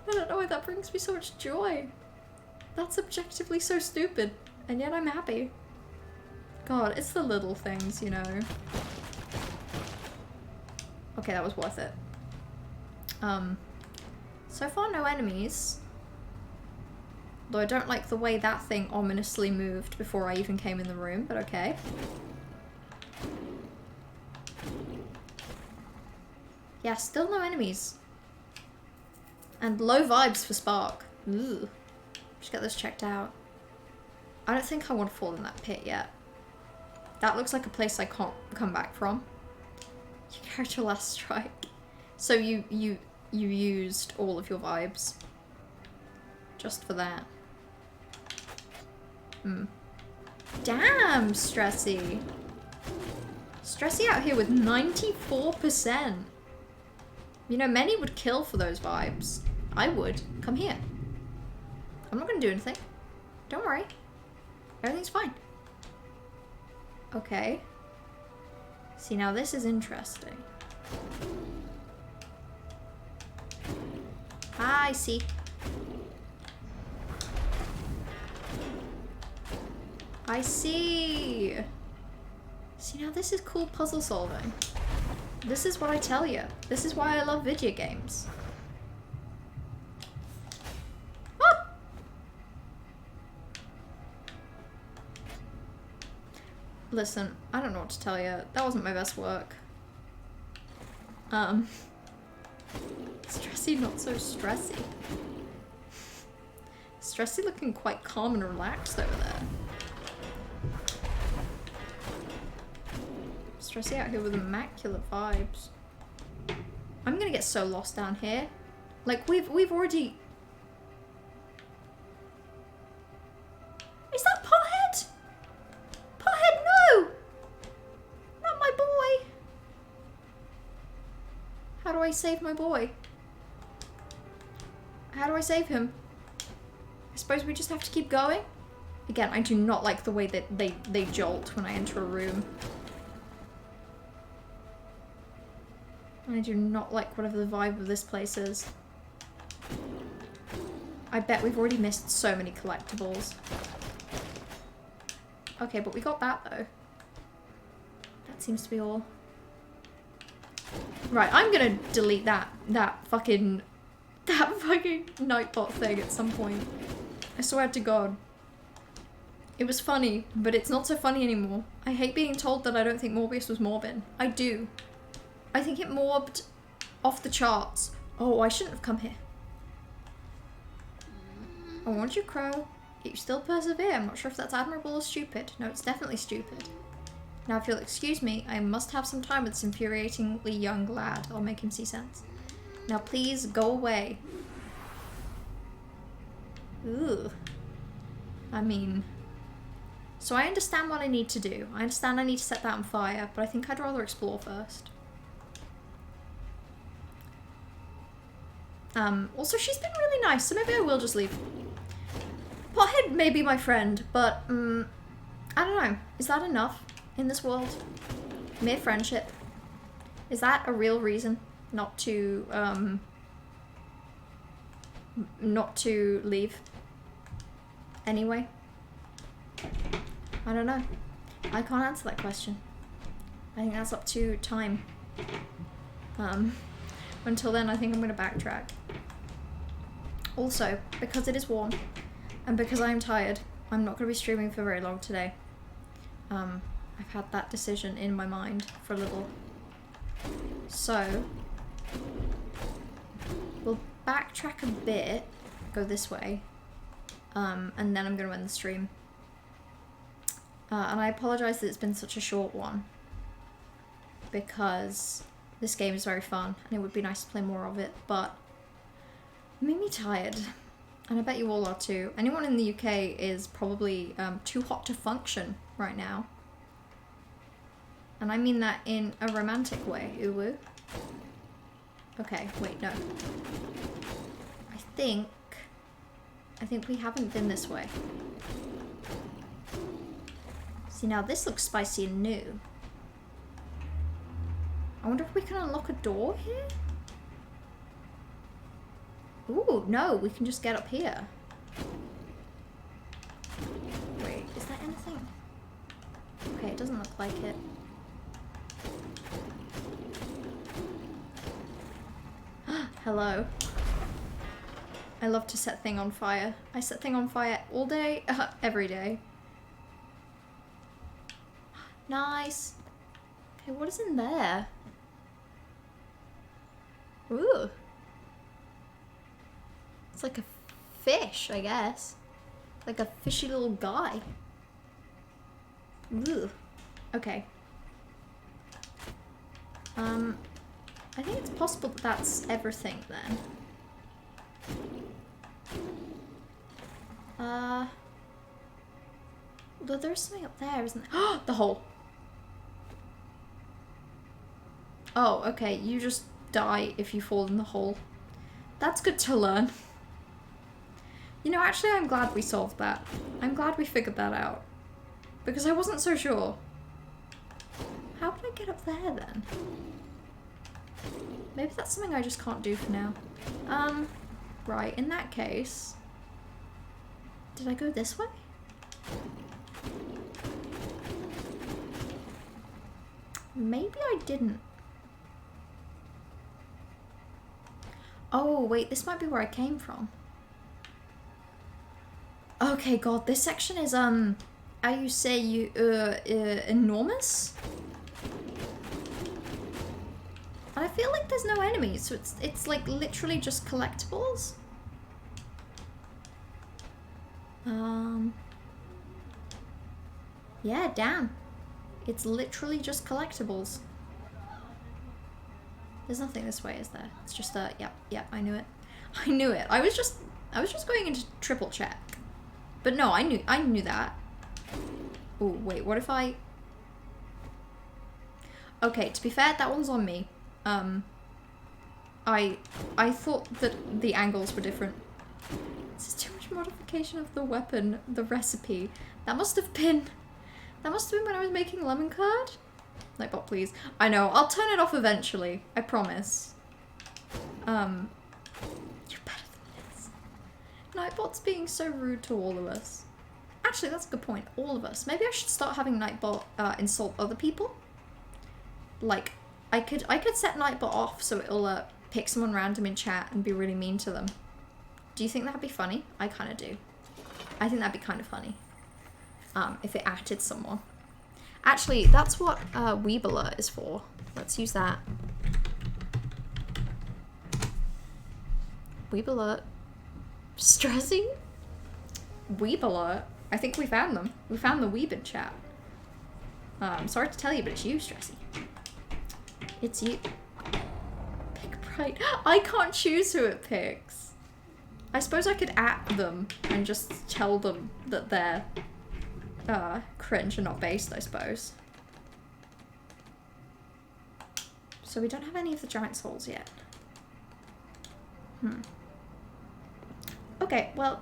I don't know why that brings me so much joy. That's objectively so stupid, and yet I'm happy. God, it's the little things, you know. Okay, that was worth it. So far no enemies. Though I don't like the way that thing ominously moved before I even came in the room, but okay. Yeah, still no enemies. And low vibes for Spark. Ugh. Just get this checked out. I don't think I want to fall in that pit yet. That looks like a place I can't come back from. Your character last strike. So you used all of your vibes. Just for that. Damn, Stressy. Stressy out here with 94%. You know, many would kill for those vibes. I would. Come here. I'm not gonna do anything. Don't worry. Everything's fine. Okay. See, now this is interesting. I see. I see. See, now this is cool puzzle solving. This is what I tell you. This is why I love video games. Ah! Listen, I don't know what to tell you. That wasn't my best work. Stressy, not so stressy. Stressy looking quite calm and relaxed over there. Stressy out here with immaculate vibes. I'm gonna get so lost down here. Like we've already. Is that Pothead? Pothead, no! Not my boy. How do I save my boy? How do I save him? I suppose we just have to keep going? Again, I do not like the way that they jolt when I enter a room. I do not like whatever the vibe of this place is. I bet we've already missed so many collectibles. Okay, but we got that though. That seems to be all. Right, I'm gonna delete that fucking Nightbot thing at some point. I swear to God. It was funny, but it's not so funny anymore. I hate being told that I don't think Morbius was morbid. I do. I think it morbed off the charts. Oh, I shouldn't have come here. I want you, Crow. You still persevere. I'm not sure if that's admirable or stupid. No, it's definitely stupid. Now, if you'll excuse me, I must have some time with this infuriatingly young lad. I'll make him see sense. Now, please go away. Ooh. I mean... So I understand what I need to do. I understand I need to set that on fire, but I think I'd rather explore first. Also, she's been really nice, so maybe I will just leave. Pothead may be my friend, but, I don't know. Is that enough in this world? Mere friendship. Is that a real reason not to leave? Anyway? I don't know. I can't answer that question. I think that's up to time. Until then, I think I'm going to backtrack. Also, because it is warm, and because I am tired, I'm not going to be streaming for very long today. I've had that decision in my mind for a little. So, backtrack a bit, go this way, and then I'm gonna end the stream. And I apologize that it's been such a short one, because this game is very fun and it would be nice to play more of it, but it made me tired. And I bet you all are too. Anyone in the UK is probably too hot to function right now. And I mean that in a romantic way, uwu. Okay, wait, no. I think we haven't been this way. See, now this looks spicy and new. I wonder if we can unlock a door here? Ooh, no, we can just get up here. Wait, is there anything? Okay, it doesn't look like it. Hello. I love to set thing on fire. I set thing on fire all day, every day. Nice. Okay, what is in there? Ooh. It's like a fish, I guess. Like a fishy little guy. Ooh. Okay. I think it's possible that that's everything then. Although there's something up there, isn't there? Oh, the hole. Oh, okay. You just die if you fall in the hole. That's good to learn. You know, actually, I'm glad we solved that. I'm glad we figured that out. Because I wasn't so sure. How can I get up there, then? Maybe that's something I just can't do for now. Right, in that case... Did I go this way? Maybe I didn't. Oh, wait, this might be where I came from. Okay, God, this section is, how you say enormous? And I feel like there's no enemies, so it's like literally just collectibles. Yeah, damn. It's literally just collectibles. There's nothing this way, is there? It's just yep, I knew it. I knew it. I was just going into triple check. But no, I knew that. Oh, wait, what if I... Okay, to be fair, that one's on me. I thought that the angles were different. This is too much modification of the weapon, the recipe. That must have been when I was making lemon curd. Nightbot, please. I know, I'll turn it off eventually. I promise. You're better than this. Nightbot's being so rude to all of us. Actually, that's a good point. All of us. Maybe I should start having Nightbot insult other people. Like, I could set Nightbot off so it'll pick someone random in chat and be really mean to them. Do you think that'd be funny? I kind of do. I think that'd be kind of funny. If it atted someone. Actually, that's what Weebalert is for. Let's use that. Weebalert. Stressy? Weebalert? I think we found them. We found the Weeb in chat. I'm sorry to tell you, but it's you, Stressy. It's you. Pick Bright. I can't choose who it picks. I suppose I could at them and just tell them that they're cringe and not based, I suppose. So we don't have any of the giant souls yet. Okay, well,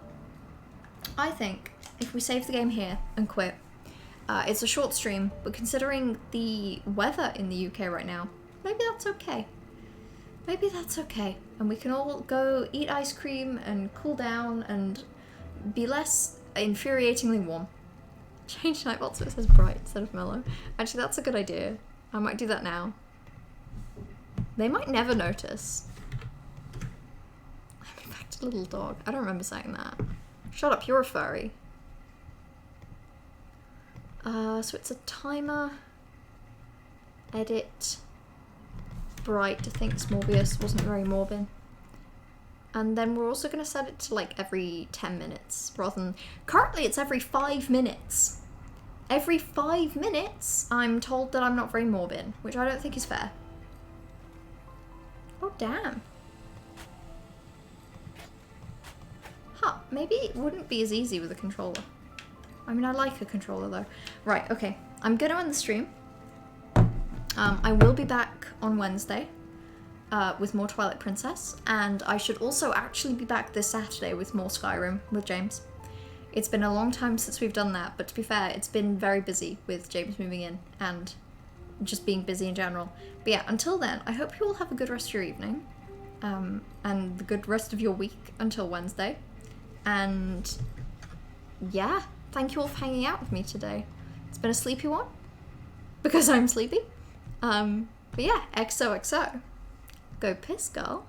I think if we save the game here and quit, it's a short stream, but considering the weather in the UK right now, maybe that's okay. Maybe that's okay. And we can all go eat ice cream and cool down and be less infuriatingly warm. Change Nightbot so it says bright instead of mellow. Actually, that's a good idea. I might do that now. They might never notice. I'm in fact a little dog. I don't remember saying that. Shut up, you're a furry. So it's a timer. Edit. Bright. I think Morbius wasn't very morbid. And then we're also going to set it to like every 10 minutes rather than... Currently it's every 5 minutes. Every 5 minutes I'm told that I'm not very morbid, which I don't think is fair. Oh, damn. Huh, maybe it wouldn't be as easy with a controller. I mean, I like a controller though. Right, okay. I'm gonna end the stream. I will be back on Wednesday with more Twilight Princess, and I should also actually be back this Saturday with more Skyrim with James. It's been a long time since we've done that, but to be fair, it's been very busy with James moving in and just being busy in general. But yeah, until then, I hope you all have a good rest of your evening, and the good rest of your week until Wednesday. And yeah, thank you all for hanging out with me today. It's been a sleepy one, because I'm sleepy. But yeah, XOXO. Go piss, girl.